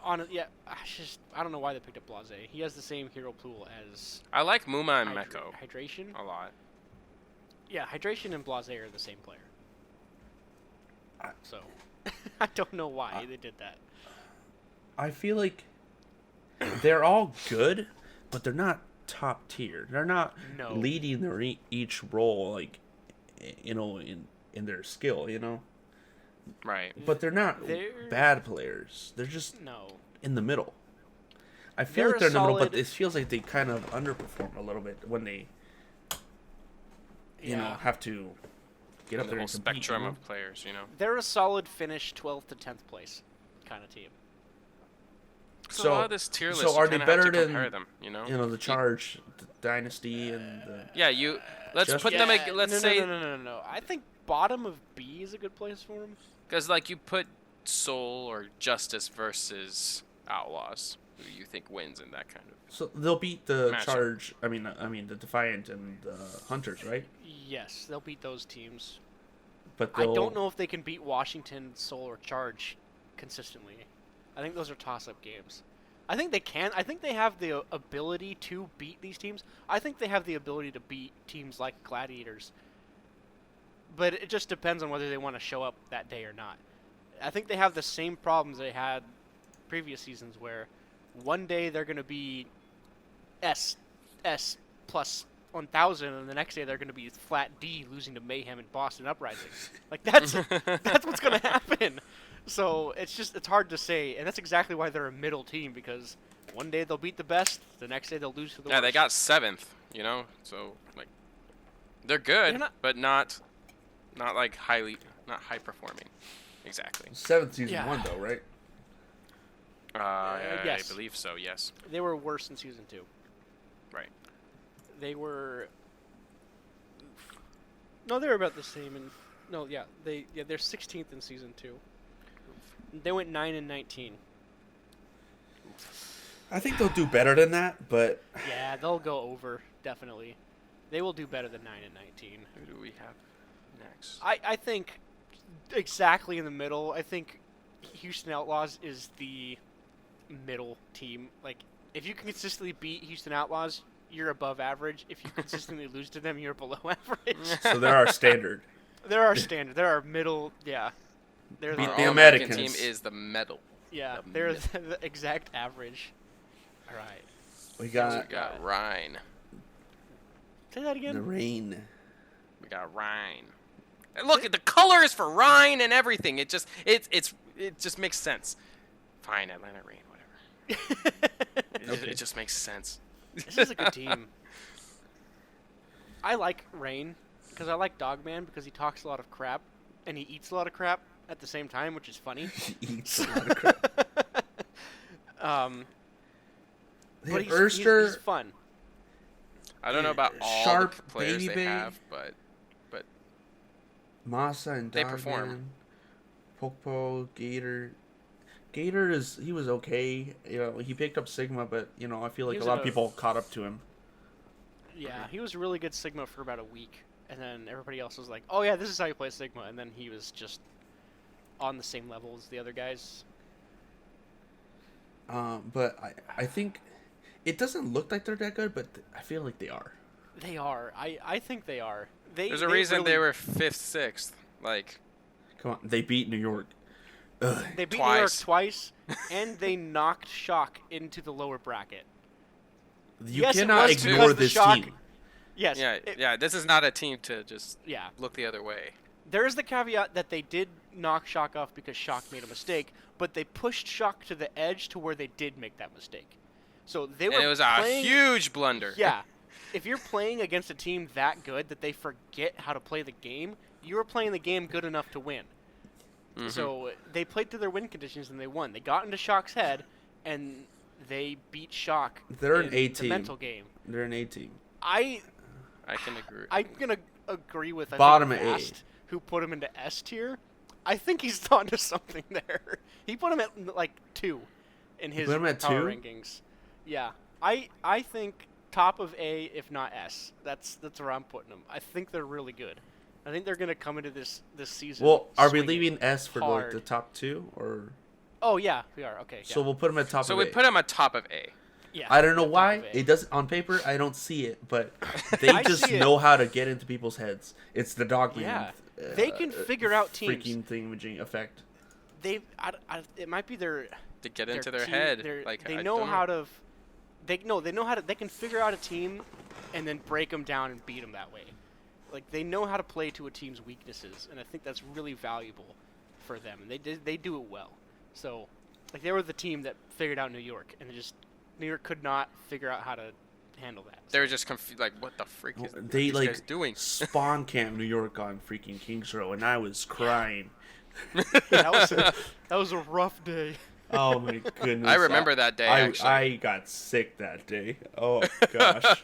I don't know why they picked up Blase. He has the same hero pool as I like Muma and Meko Hydration. a lot. Yeah, Hydration and Blase are the same player. I- So, I don't know why they did that. I feel like they're all good, but they're not top tier. They're not No. leading their each role like in their skill, Right. But they're not They're- bad players. They're just No. in the middle. I feel They're like they're in the middle, but solid- it feels like they kind of underperform a little bit when they have to get up The there whole and compete. spectrum of players, They're a solid finish 12th to 10th place kind of team. So, So- a lot of this tier list, so you are they kinda have better to than, compare them, the Charge, the Dynasty, and the... Yeah, let's Just- put them. Yeah, Let's no, say no. I think bottom of B is a good place for them. because like you put Soul or Justice versus Outlaws, who do you think wins in that kind of? So they'll beat the Matchup. Charge. I mean, the Defiant and the Hunters, right? Yes, they'll beat those teams. But I don't know if they can beat Washington, Soul, or Charge consistently. I think those are toss-up games. I think they can. I think they have the ability to beat these teams. I think they have the ability to beat teams like Gladiators. But it just depends on whether they want to show up that day or not. I think they have the same problems they had previous seasons where one day they're going to be S plus 1,000, and the next day they're going to be flat D, losing to Mayhem and Boston Uprising. Like that's what's going to happen. So it's hard to say, and that's exactly why they're a middle team, because one day they'll beat the best, the next day they'll lose to the Yeah, worst. they got 7th. So like they're good, They're not- but not like not high performing. Exactly. 7th season Yeah. 1 though, right? Yes. I believe so. Yes. They were worse in season 2. Right. They were. No, they were about the same. They're 16th in season 2. They went 9-19. I think they'll do better than that, but Yeah, they'll go over definitely. They will do better than 9-19. Who do we have next? I think exactly in the middle. I think Houston Outlaws is the middle team. Like, if you can consistently beat Houston Outlaws, you're above average. If you consistently lose to them, you're below average. so they're our standard. They're our standard. They're our middle. Yeah. They're Beat Our the All-American Americans. team is the medal. yeah. the They're middle. the exact average. All right. We We got got Rhine. Say that the again. rain. We got Rhine. And look at the colors for Rhine and everything. It just makes sense. Fine, Atlanta Rain, whatever. It just makes sense. This is a good team. I like Rain because I like Dogman because he talks a lot of crap and he eats a lot of crap at the same time, which is funny. Eats a lot of crap. They But have he's fun. I don't know about all Sharp, the players Baby they Bay. have, but Masa and They Dogman, perform. Popo, Gator. Gator he was okay. You know, he picked up Sigma, but you know, I feel like He a was lot in of a- people caught up to him. Yeah, he was really good Sigma for about a week, and then everybody else was like, "Oh yeah, this is how you play Sigma," and then he was just on the same level as the other guys. But I think it doesn't look like they're that good, but I feel like they are. They are. I think they are. There's a they reason really, they were 5th, 6th. Like, Come on, they beat New York. Ugh. They beat New York twice. twice, and they knocked Shock into the lower bracket. You Yes, it cannot was ignore because the this Shock- team. Yes. yeah, this is not a team to just Yeah. look the other way. There is the caveat that they did knock Shock off because Shock made a mistake, but they pushed Shock to the edge to where they did make that mistake. So they were And it was playing, a huge blunder. Yeah. If you're playing against a team that good that they forget how to play the game, you're playing the game good enough to win. Mhm. So they played to their win conditions and they won. They got into Shock's head and they beat Shock. They're an in A the team. mental game. They're an A team. I can agree. I'm gonna agree with Bottom think of A. Vast, who put him into S tier. I think he's onto something there. He put him at like 2 in his put him at power 2? rankings. Yeah, I think top of A, if not S. That's where I'm putting them. I think they're really good. I think they're gonna come into this season. Well, are we swinging leaving S for like hard. the top 2, or Oh yeah, we are. Okay. Yeah. so we'll put them at top So of we A. put him at top of A. yeah. I don't know top why. of A. It does on paper. I don't see it, but they I just see it. know how to get into people's heads. It's the dogman. Yeah. They can figure out teams. Freaking thingamajig effect. It might be their To get into their team- head. their- Like, they I know don't how to. They know how to. They can figure out a team, and then break them down and beat them that way. Like they know how to play to a team's weaknesses, and I think that's really valuable for them. And they do it well. So, like they were the team that figured out New York, and New York could not figure out how to handle that. They were just confused. Like, what the freak is They these like guys doing? spawn camp New York on freaking Kings Row, and I was crying. that was a rough day. Oh my goodness! I remember that day, actually. I got sick that day. Oh gosh,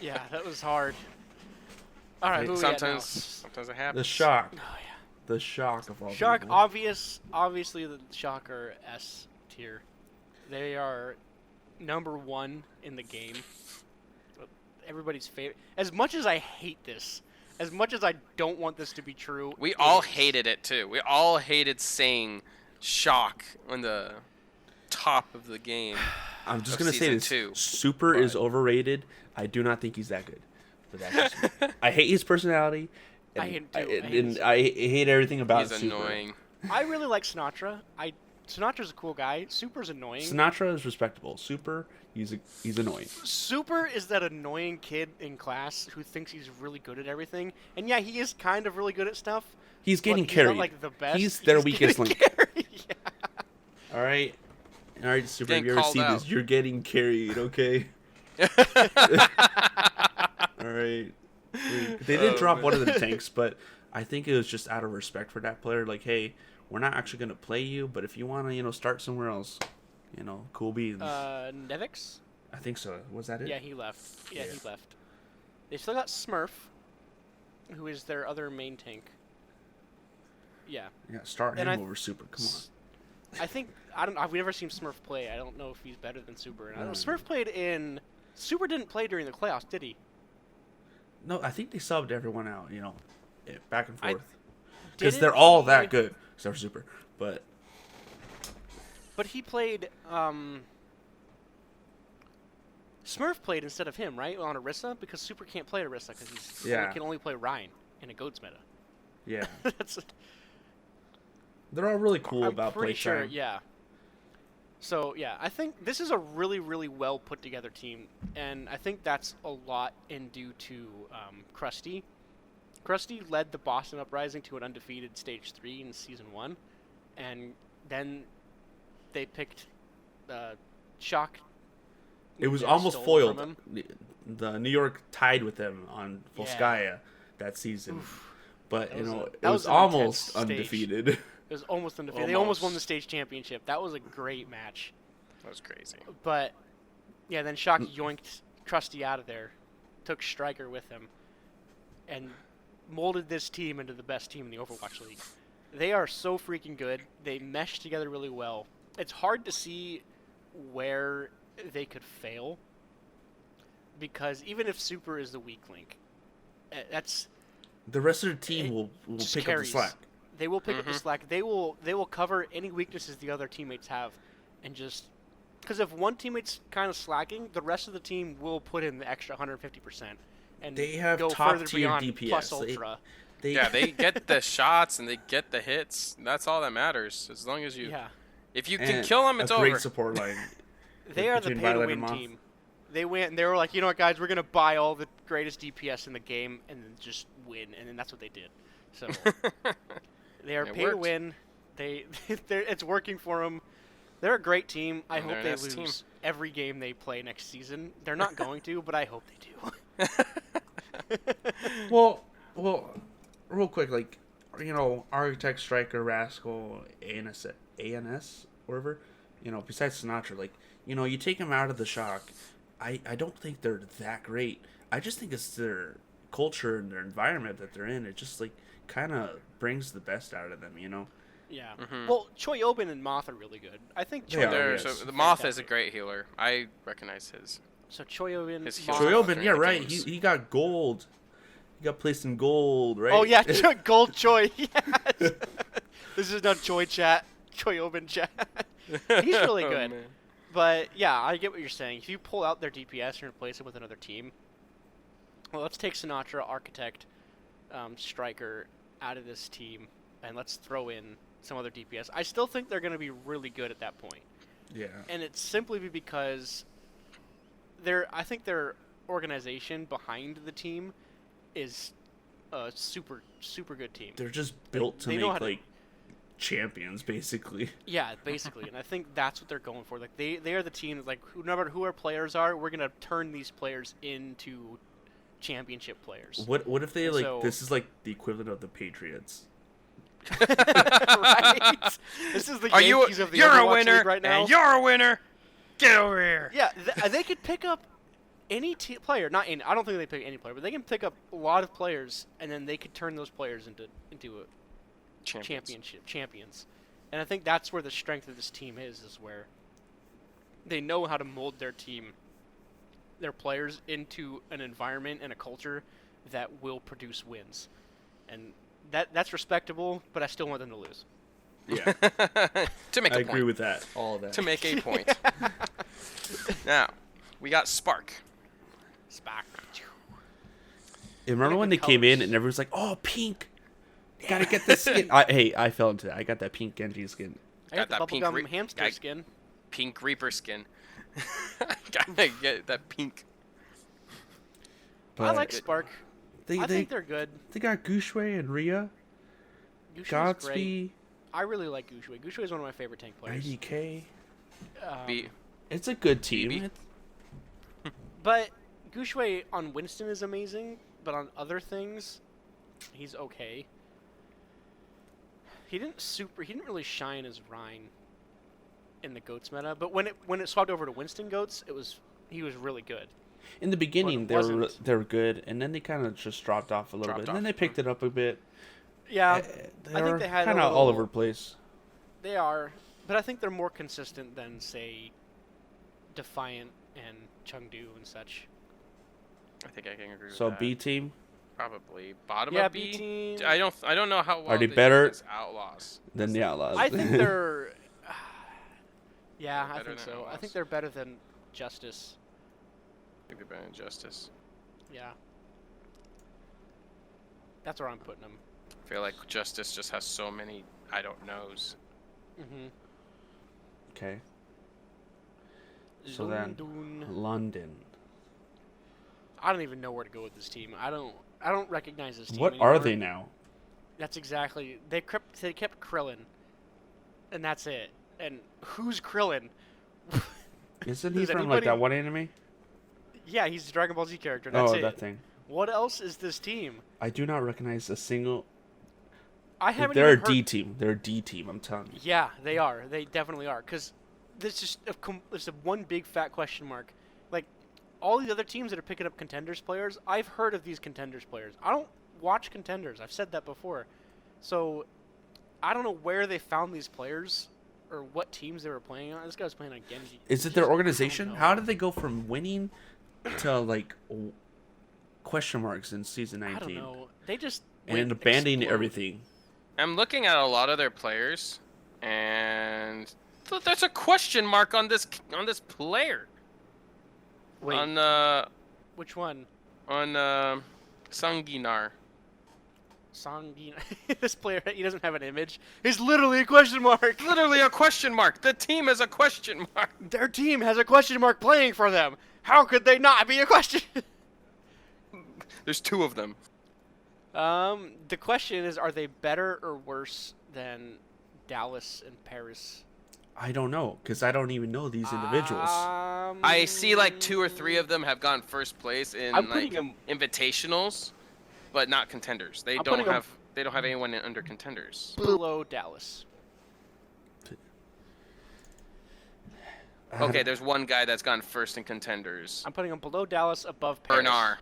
Yeah, that was hard. All right, who we got now? Sometimes it happens. the shock, Oh yeah. the shock of all. Shock, people. obviously the Shock are S tier. They are number 1 in the game. Everybody's favorite. As much as I hate this, as much as I don't want this to be true, We it all is. hated it too. We all hated saying shock on the top of the game. I'm just of gonna say season this: 2, Super is but- overrated. I do not think he's that good. But that's just me. I hate his personality. And I hate him too. I hate and his- I hate everything about He's Super. annoying. I really like Sinatra. Sinatra's a cool guy. Super's annoying. Sinatra is respectable. Super, he's annoying. Super is that annoying kid in class who thinks he's really good at everything, and yeah, he is kind of really good at stuff. He's but getting he's carried. Not, like the best. He's their He's weakest getting link. carried, yeah. All right, Super. Getting If you ever called see out. this, you're getting carried. Okay. All right. They did Oh, drop man. one of the tanks, but I think it was just out of respect for that player. Like, hey, we're not actually gonna play you, but if you wanna, start somewhere else, cool beans. Nevix? I think so. Was that it? Yeah, he left. Yeah, Yeah. he left. They still got Smurf, who is their other main tank. Yeah, Yeah. Start And him I- over Super. Come on. I think We've never seen Smurf play. I don't know if he's better than Super. And I know Mm. Smurf played in. Super didn't play during the playoffs, did he? No, I think they subbed everyone out. Back and I- forth. Because Didn't they're all he- that good, except for Super. But But he played. Smurf played instead of him, right? On Orisa, because Super can't play Orisa because he can only play Ryan in a Goats meta. yeah, That's. they're all really cool I'm about pretty play sure. time. Yeah. So yeah, I think this is a really, really well put together team, and I think that's a lot in due to Krusty. Krusty led the Boston Uprising to an undefeated Stage 3 in Season 1, and then they picked Shock. It was and almost stole foiled. from him. The New York tied with them on Volskaya that season, but That was a- it that was was an intense almost stage. undefeated. It was almost undefeated. They almost won Almost. the stage championship. That was a great match. That was crazy. But yeah, then Shock yoinked Krusty out of there, took Striker with him, and molded this team into the best team in the Overwatch League. They are so freaking good. They mesh together really well. it's hard to see where they could fail, because even if Super is the weak link, that's The rest of the team will just pick carries. up the slack. They will pick up the slack. They will cover any weaknesses the other teammates have, and just because if one teammate's kind of slacking, the rest of the team will put in the extra 150% and They have go top further tier beyond DPS. plus ultra. They get the shots and they get the hits. That's all that matters. As long as you, Yeah, if you can kill them, it's a over. great support line. they are the between pay to Violet win and Moth. team. They went and they were like, you know what, guys, we're gonna buy all the greatest DPS in the game and then just win, and then that's what they did. So they are It pay to worked. win. It's working for them. They're a great team. I And hope they're they an S lose team. every game they play next season. They're not going to, but I hope they do. Well, real quick, like, Architect, Striker, Rascal, ANS, whatever, besides Sinatra, like, you take them out of the shock. I don't think they're that great. I just think it's their culture and their environment that they're in. It just, like, kind of brings the best out of them, Yeah. Mhm. Well, Choi Obin and Moth are really good. I think They Choi are, Obin There, yes. so the Moth is a fantastic. great healer. I recognize his. So Choi Obin, His Moth. healing Choi Obin, during yeah, the right. games. He got gold. He got placed in gold, right? Oh yeah, Gold Choi. Yes. This is not Choi chat. Choi Obin chat. He's really Oh, good. man. But yeah, I get what you're saying. If you pull out their DPS and replace it with another team, well, let's take Sinatra, Architect, Striker out of this team, and let's throw in some other DPS. I still think they're going to be really good at that point, Yeah. and it's simply because I think their organization behind the team is a super good team. They're just built to they know make, how to- like, champions, basically. Yeah, basically, and I think that's what they're going for. Like they are the team that, like, no matter who our players are, we're gonna turn these players into championship players. What if they, And like, so- this is, like, the equivalent of the Patriots? Right? This is the Are you? Yankees of the You're a Overwatch winner, League right now. and you're a winner. Get over here. Yeah, they could pick up any player. Not any. I don't think they pick any player, but they can pick up a lot of players, and then they could turn those players into Champions. champions. And I think that's where the strength of this team is where they know how to mold their team, their players, into an environment and a culture that will produce wins. And that's respectable, but I still want them to lose. Yeah. To make I a agree point. with that. All of that. To make a point. Now, we got Spark. Spark. Remember Look when at they the came in colors. and everyone's like, "Oh, pink! Gotta get this skin." I fell into that. I got that pink Genji skin. I got the that pink bubblegum hamster I- skin. Pink Reaper skin. Gotta get that pink. I But like Spark. They I they, think they're good. they got Gushue and Rhea, Gushue's great. Godspeed, I really like Gushue. Gushue is one of my favorite tank players. IDK. B. It's a good team. BB. But Gushue on Winston is amazing, but on other things, he's okay. He didn't really shine as Rhine in the Goats meta, but when it swapped over to Winston Goats, he was really good. In the beginning, But it wasn't. they were good, and then they kind of just dropped off a little Dropped bit, and then off. they picked it up a bit. Yeah, I think they had a kind of all little- over the place. they are, but I think they're more consistent than, say, Defiant and Chengdu and such. I think I can agree with So that. B team Probably bottom Yeah, of B B. team. I don't know how well Are they do better? against Outlaws. then the Outlaws. I think they're. Yeah, They're I better think than so. I Outlaws. think they're better than Justice. I think they're better than Justice. Yeah. That's where I'm putting them. I feel like Justice just has so many I don't knows. Mm-hmm. Okay. So then London. I don't even know where to go with this team. I don't recognize this team. What are anymore. they now? That's exactly. They kept Krillin, and that's it. And who's Krillin? Isn't he Does from like anybody- that one anime? Yeah, he's a Dragon Ball Z character. And that's Oh, it. that thing. What else is this team? I do not recognize a single. I haven't. They're a even heard... D team. They're a D team. I'm telling you. Yeah, they are. They definitely are. Because there's just there's a one big fat question mark. Like, all these other teams that are picking up Contenders players, I've heard of these Contenders players. I don't watch Contenders. I've said that before. So, I don't know where they found these players or what teams they were playing on. This guy was playing on Genji. Is it Just- their I don't organization? know. How did they go from winning to like question marks in season I 19 don't know. They just and went abandoning explode. everything? I'm looking at a lot of their players, and there's a question mark on this player. Wait, On which one? Sanguinar. Songin. This player, he doesn't have an image. He's literally a question mark. Literally a question mark. The team is a question mark. Their team has a question mark playing for them. How could they not be a question? There's 2 of them. The question is, are they better or worse than Dallas and Paris? I don't know because I don't even know these individuals. I see like 2 or 3 of them have gone first place in I'm like putting 'em- invitationals, but not contenders. They I'm don't putting 'em- have anyone under contenders. below Dallas. Okay, there's one guy that's gone first in contenders. I'm putting them below Dallas, above Paris. Bernard.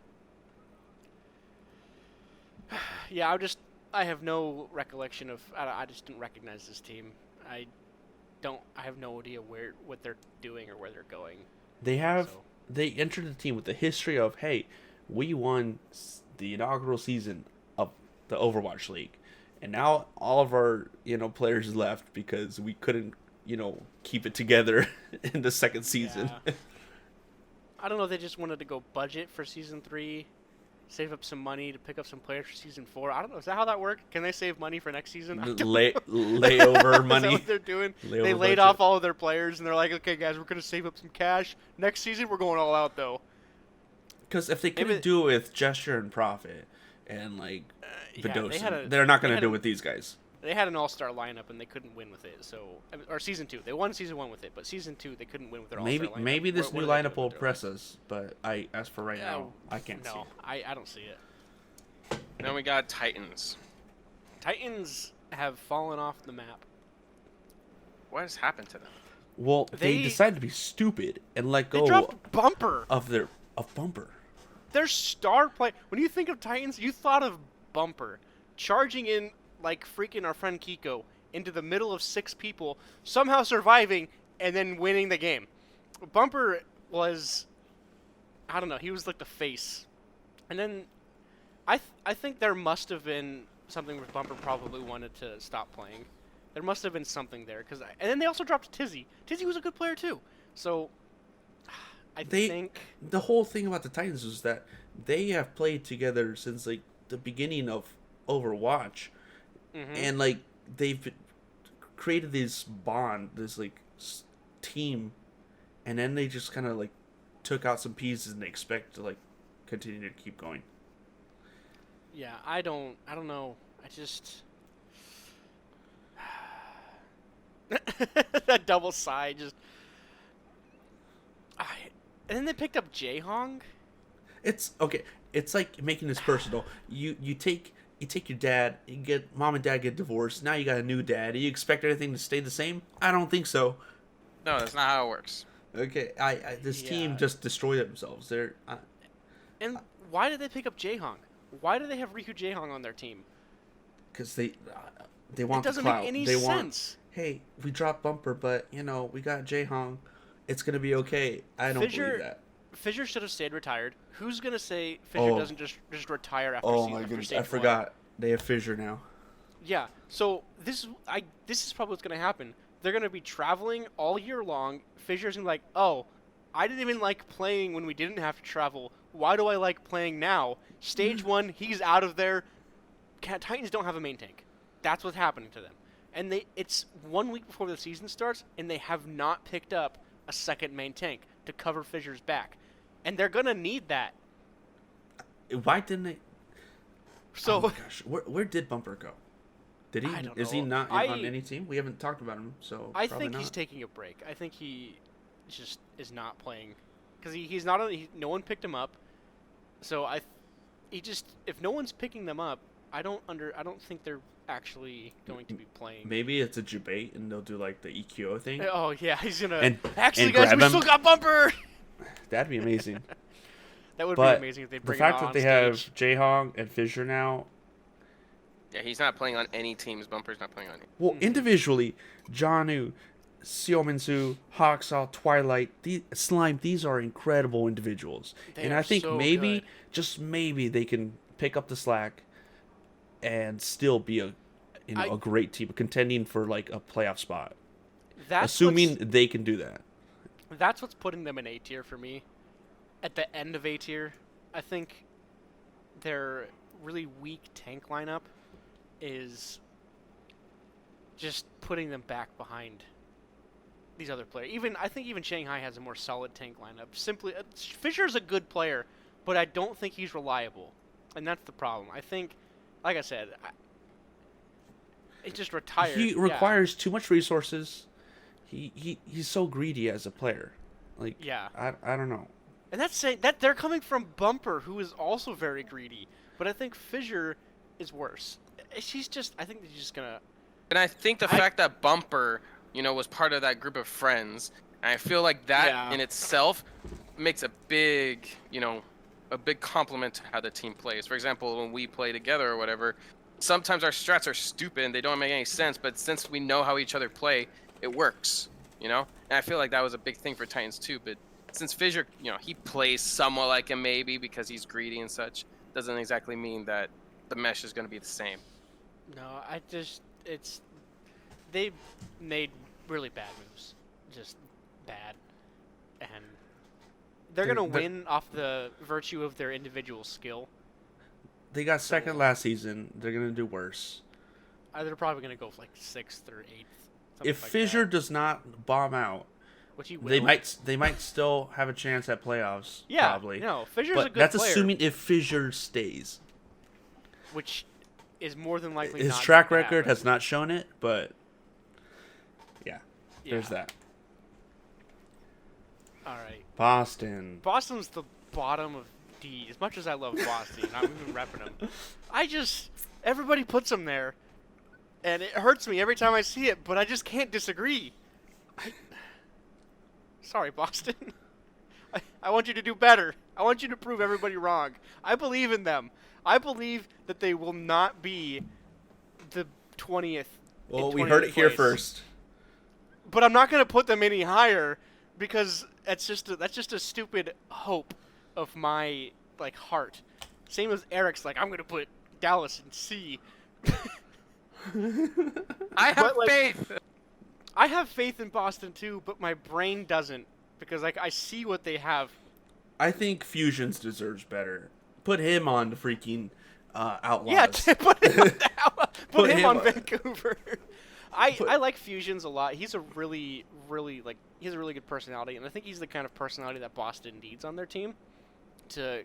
Yeah, I have no recollection of. I just didn't recognize this team. I have no idea what they're doing or where they're going. They entered the team with the history of, hey, we won the inaugural season of the Overwatch League, and now all of our players left because we couldn't keep it together in the second season. Yeah. I don't know. They just wanted to go budget for season 3, save up some money to pick up some players for season 4. I don't know. Is that how that worked? Can they save money for next season? Is Layover that money. what they're doing? Layover They laid budget. off all of their players, and they're like, okay, guys, we're going to save up some cash. Next season, we're going all out, though. Because if they couldn't do it with gesture and profit and like Yeah, Vidocin, they're not going to do it with these guys. They had an all-star lineup, and they couldn't win with it. Or season 2. They won season 1 with it, but season 2, they couldn't win with their all-star lineup. Maybe this What new are they lineup doing will with their impress us, but as for right now, I can't see No, it. I don't see it. Then we got Titans. Titans have fallen off the map. What has happened to them? Well, they They- decided to be stupid and let They go dropped Bumper. of Bumper. Their star play. When you think of Titans, you thought of Bumper charging in like freaking our friend Kiko into the middle of 6 people, somehow surviving and then winning the game. Bumper was, I don't know, he was like the face. And then I think there must have been something where Bumper probably wanted to stop playing. There must have been something there and then they also dropped Tizzy. Tizzy was a good player too. So I think The whole thing about the Titans is that they have played together since like the beginning of Overwatch, and like they've created this bond, this like team, and then they just kind of like took out some pieces and they expect to like continue to keep going. yeah, I don't know. I just that double sigh just and then they picked up Jaehong. It's okay. It's like making this personal. You take your dad. You get mom and dad get divorced. Now you got a new dad. Do you expect everything to stay the same? I don't think so. No, that's not how it works. Okay, this team Yeah. just destroyed themselves. And why did they pick up Jaehong? Why do they have Riku Jaehong on their team? Because they want It doesn't the clout. make any they sense. want. Hey, we dropped Bumper, but we got Jaehong. It's gonna be okay. I don't believe that. Fissure should have stayed retired. Who's gonna say Fissure doesn't just retire after Oh season my after goodness! stage I 1? forgot. They have Fissure now. Yeah. So this is probably what's gonna happen. They're gonna be traveling all year long. Fissure's gonna be like, oh, I didn't even like playing when we didn't have to travel. Why do I like playing now? Stage 1, he's out of there. Titans don't have a main tank. That's what's happening to them. And it's 1 week before the season starts, and they have not picked up a second main tank to cover Fissure's back. And they're gonna need that. Why didn't they? So Oh my gosh, where did Bumper go? Did he? I don't Is he know. not on any team? We haven't talked about him, so I probably think he's not. taking a break. I think he just is not playing because he's not. No one picked him up, so if no one's picking them up, I don't think they're actually going to be playing. Maybe it's a debate, and they'll do like the EQO thing. Oh yeah, he's gonna. And- Actually, and guys, grab we him. still got Bumper. That'd be amazing. That would But be amazing if they the bring fact him that on they stage. have Jaehong and Fissure now. Yeah, he's not playing on any teams. Bumper's not playing on any. Well, individually, Janu, Siominsu, Hacksaw, Twilight, Slime, these are incredible individuals. They And are I think so maybe, good. just maybe, they can pick up the slack and still be I a great team, contending for like a playoff spot. that's Assuming what's they can do that. that's what's putting them in A tier for me. At the end of A tier, I think their really weak tank lineup is just putting them back behind these other players. I think even Shanghai has a more solid tank lineup. Simply, Fisher's a good player, but I don't think he's reliable, and that's the problem. I think, like I said, he just retired. He Yeah. requires too much resources. He's so greedy as a player. Like, Yeah. I don't know. And that's saying that they're coming from Bumper, who is also very greedy. But I think Fissure is worse. I think he's just gonna. And I think the fact that Bumper, was part of that group of friends, and I feel like that in itself makes a big, a big compliment to how the team plays. For example, when we play together or whatever, sometimes our strats are stupid and they don't make any sense, but since we know how each other play, it works, And I feel like that was a big thing for Titans too, but since Fissure, he plays somewhat like him maybe because he's greedy and such, doesn't exactly mean that the mesh is going to be the same. No, they made really bad moves, just bad, and they're gonna win off the virtue of their individual skill. They got second last season. They're gonna do worse. They're probably gonna go like 6th or 8th. If like Fissure does not bomb out, which he will. they might still have a chance at playoffs. Yeah, probably. No, Fissure's But a good that's player, assuming if Fissure stays. which is more than likely. His not track going to record happen. has not shown it, but there's Yeah. that. All right. Boston's the bottom of D. As much as I love Boston, I'm even repping them. Everybody puts them there, and it hurts me every time I see it. But I just can't disagree. Sorry, Boston. I want you to do better. I want you to prove everybody wrong. I believe in them. I believe that they will not be the 20th. Well, we heard it here first. But I'm not going to put them any higher because that's just a stupid hope of my heart. Same as Eric's I'm going to put Dallas in C. I have faith. I have faith in Boston too, but my brain doesn't because I see what they have. I think Fusions deserves better. Put him on the freaking Outlaws. Yeah, put him on Vancouver. I like Fusions a lot. He's a really good personality, and I think he's the kind of personality that Boston needs on their team to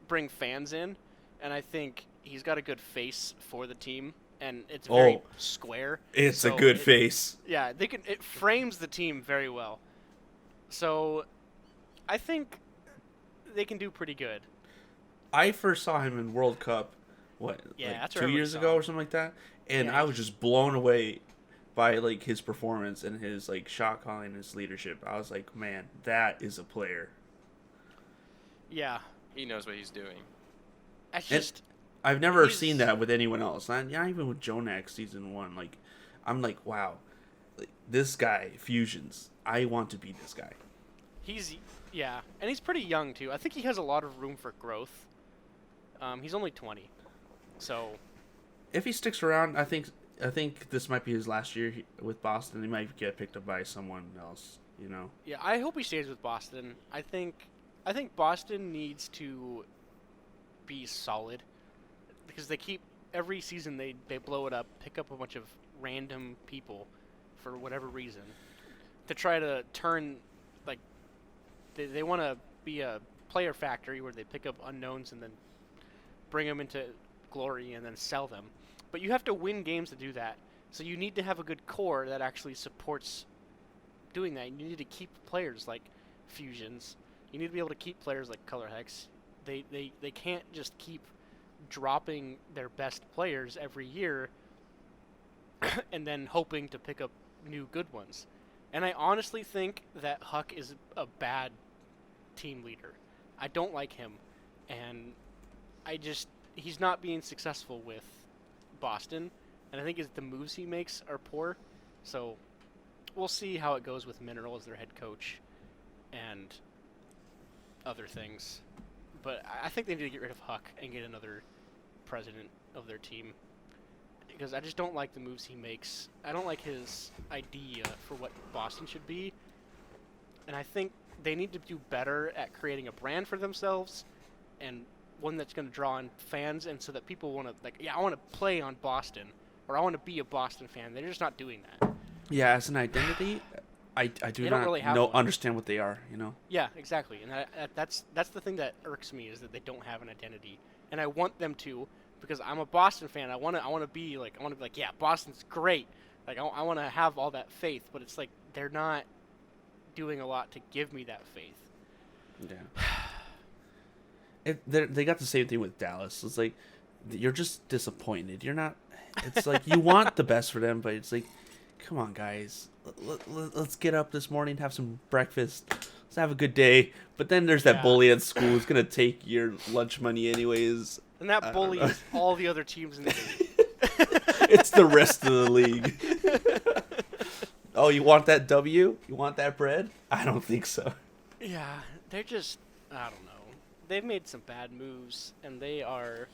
bring fans in. And I think he's got a good face for the team, and it's very square. It's a good face. Yeah, it frames the team very well. So I think they can do pretty good. I first saw him in World Cup, that's 2 years ago or something like that, and I was just blown away by his performance and his shot calling and his leadership. I was like, man, that is a player. Yeah, he knows what he's doing. I've never seen that with anyone else. Not even with Jonak season 1. I'm like, wow, this guy Fusions. I want to be this guy. And he's pretty young too. I think he has a lot of room for growth. He's only 20, so if he sticks around, I think this might be his last year with Boston. He might get picked up by someone else. Yeah, I hope he stays with Boston. I think Boston needs to be solid because they keep every season they blow it up, pick up a bunch of random people for whatever reason to try to turn they want to be a player factory where they pick up unknowns and then bring them into glory and then sell them. But you have to win games to do that. So you need to have a good core that actually supports doing that. You need to keep players like Fusions. You need to be able to keep players like Color Hex. They can't just keep dropping their best players every year and then hoping to pick up new good ones. And I honestly think that Huck is a bad team leader. I don't like him, and he's not being successful with Boston, and I think the moves he makes are poor. So we'll see how it goes with Mineral as their head coach, and other things. But I think they need to get rid of Huck and get another president of their team, because I just don't like the moves he makes. I don't like his idea for what Boston should be, and I think they need to do better at creating a brand for themselves, and one that's going to draw in fans, and so that people want to, like, yeah, I want to play on Boston, or I want to be a Boston fan. They're just not doing that. Yeah, as an identity, I do They not don't really have know one. understand what they are. Yeah, exactly, and that's the thing that irks me, is that they don't have an identity, and I want them to, because I'm a Boston fan. I want to be like, yeah, Boston's great. Like, I want to have all that faith, but it's like they're not doing a lot to give me that faith. Yeah. They got the same thing with Dallas. It's like, you're just disappointed. You're not. It's like you want the best for them, but it's like, come on, guys. Let's get up this morning, have some breakfast. Let's have a good day. But then there's that bully at school who's gonna take your lunch money anyways. And that bullies all the other teams in the league. It's the rest of the league. Oh, you want that W? You want that bread? I don't think so. Yeah, they're just, I don't know. They've made some bad moves, and they are.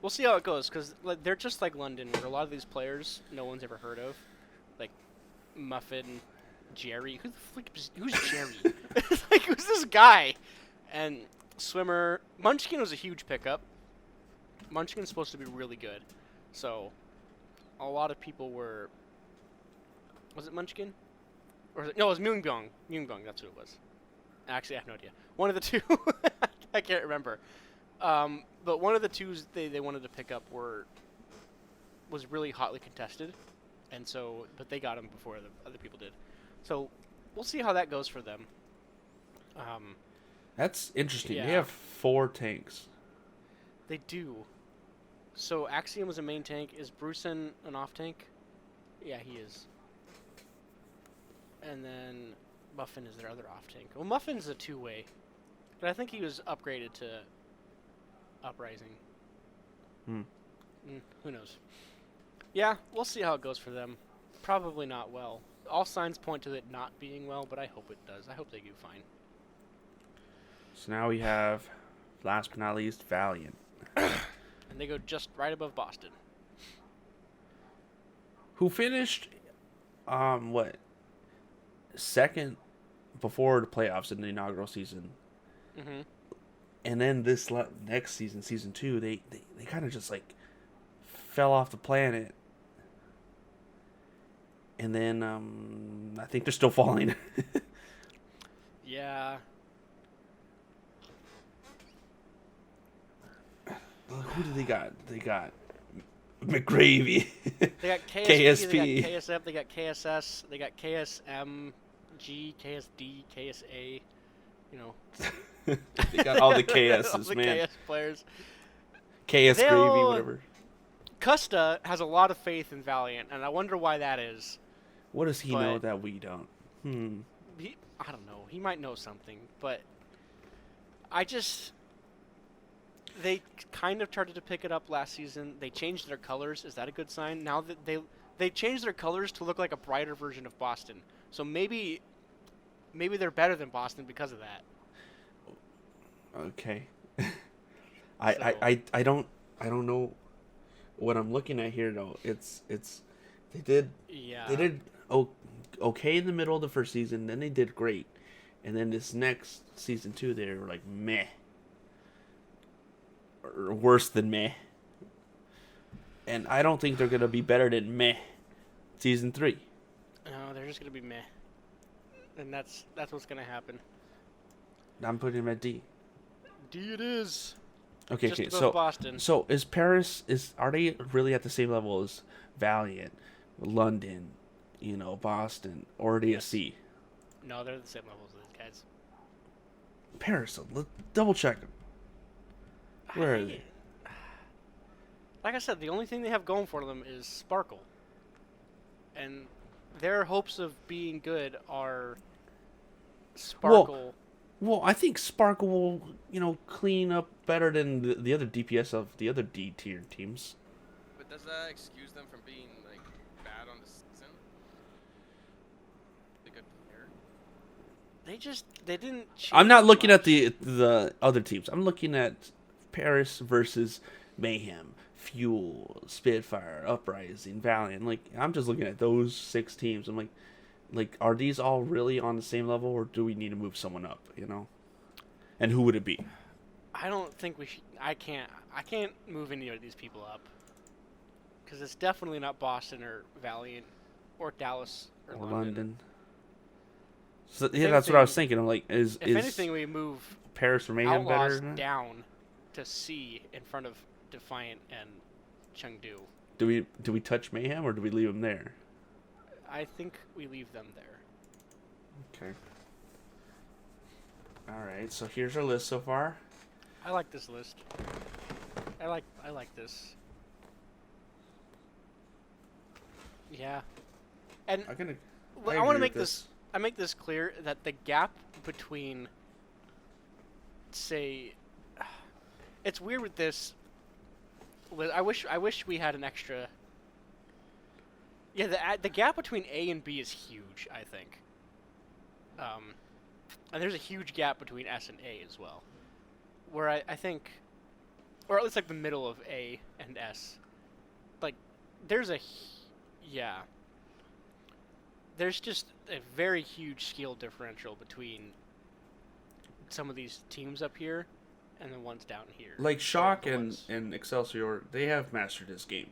We'll see how it goes, because they're just like London, where a lot of these players no one's ever heard of, like Muffin, Jerry. Who's Jerry? Like, who's this guy? And Swimmer, Munchkin was a huge pickup. Munchkin's supposed to be really good, so a lot of people were. Was it Munchkin? Or was it, no, it was Myungbyong. Myungbyong, that's who it was. Actually, I have no idea. One of the two. I can't remember. But one of the twos they wanted to pick up was really hotly contested, and so, but they got him before the other people did. So we'll see how that goes for them. That's interesting. Yeah. They have 4 tanks. They do. So Axiom is a main tank. Is Brucen an off tank? Yeah, he is. And then Muffin is their other off tank. Well, Muffin's a 2-way, but I think he was upgraded to Uprising. Who knows? Yeah, we'll see how it goes for them. Probably not well. All signs point to it not being well, but I hope it does. I hope they do fine. So now we have, last but not least, Valiant. And they go just right above Boston. Who finished, second before the playoffs in the inaugural season. Mm-hmm. And then this next season, season 2, they kind of just like fell off the planet. And then I think they're still falling. Yeah. Who do they got? They got McGravy. They got KSP, KSP. they got KSF, they got KSS, they got KSMG, KSD, KSA. You know. They got all the KSs, all the man. KS players. KS Gravy, whatever. Custa has a lot of faith in Valiant, and I wonder why that is. What does he know that we don't? I don't know. He might know something, but they kind of started to pick it up last season. They changed their colors. Is that a good sign? Now that they changed their colors to look like a brighter version of Boston. So maybe they're better than Boston because of that. Okay. I don't know what I'm looking at here though. They did okay in the middle of the first season, then they did great. And then this next season 2 they were like meh. Or worse than meh. And I don't think they're going to be better than meh season 3. No, they're just going to be meh. And that's what's going to happen. I'm putting them at D. D it is. Okay, Just above so Boston. So is Paris are they really at the same level as Valiant, London, Boston, or are they a C? No, they're the same level as these guys. Paris, let's double check them. Where are they? Like I said, the only thing they have going for them is Sparkle. And their hopes of being good are Sparkle. Well, I think Sparkle will, clean up better than the other DPS of the other D tier teams. But does that excuse them from being like bad on the season? they didn't. I'm not change looking much. at the other teams. I'm looking at Paris versus Mayhem, Fuel, Spitfire, Uprising, Valiant. Like I'm just looking at those 6 teams. I'm like, are these all really on the same level, or do we need to move someone up? You know, and who would it be? I don't think we should. I can't move any of these people up. Because it's definitely not Boston or Valiant or Dallas or Or London. London. So If yeah, that's what I was anything- thinking. I'm like, is If anything, we move Paris or Mayhem better? Outlaws Than that? down to C in front of Defiant and Chengdu. Do we touch Mayhem or do we leave them there? I think we leave them there. Okay. All right. So here's our list so far. I like this list. I like this. Yeah. And I'm gonna. I want to make this. I make this clear that the gap between, say, it's weird with this. I wish we had an extra. Yeah, the gap between A and B is huge. I think. And there's a huge gap between S and A as well, where I think, or at least like the middle of A and S, like there's a. Yeah. There's just a very huge skill differential between some of these teams up here and the ones down here. Like Shock The and ones- Excelsior, they have mastered this game.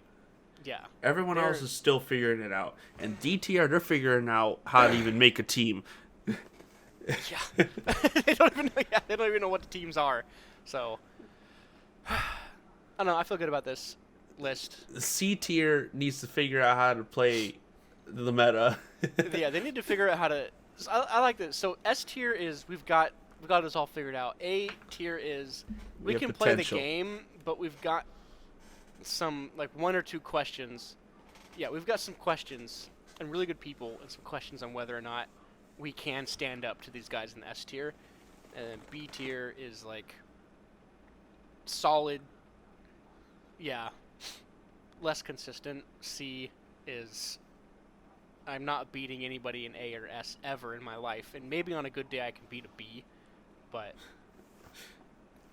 Yeah. Everyone else They're- is still figuring it out. And DTR, they're figuring out how to even make a team. Yeah. They don't even know what the teams are. So I don't know, I feel good about this list. C tier needs to figure out how to play the meta. Yeah, they need to figure out how to. So I like this. So S tier is we've got this all figured out. A tier is we have can play the potential. game, but we've got some like 1 or 2 questions. Yeah, we've got some questions and really good people and some questions on whether or not we can stand up to these guys in the S tier. And then B tier is like solid. Yeah, less consistent. C is I'm not beating anybody in A or S ever in my life, and maybe on a good day I can beat a B, but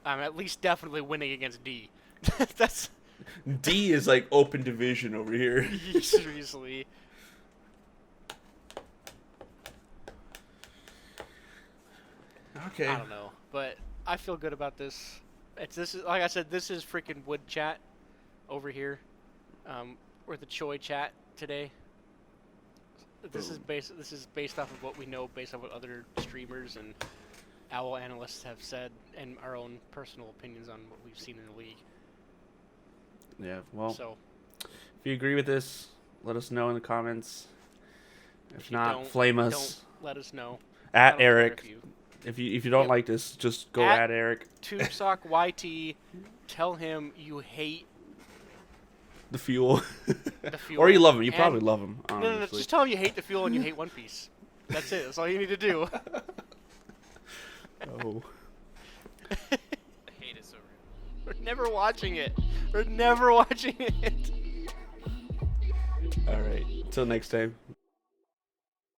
I'm at least definitely winning against D. That's D is like open division over here. seriously. Okay. I don't know, but I feel good about this. This is like I said, this is freaking Wood Chat over here, or the Choi Chat today. This is based off of what we know, based on what other streamers and OWL analysts have said, and our own personal opinions on what we've seen in the league. Yeah, well, So if you agree with this, let us know in the comments. If you not, don't- flame us Don't let us know. I at don't care Eric. if If you don't Yep. like this, just go At- at Eric. TubeSock YT, tell him you hate The fuel. the fuel. Or you love him. You and- probably love him. No, Honestly. just tell him you hate the fuel and you hate One Piece. That's it. That's all you need to do. Oh. I hate it so real. We're never watching it. We're never watching it. All right. Till next time.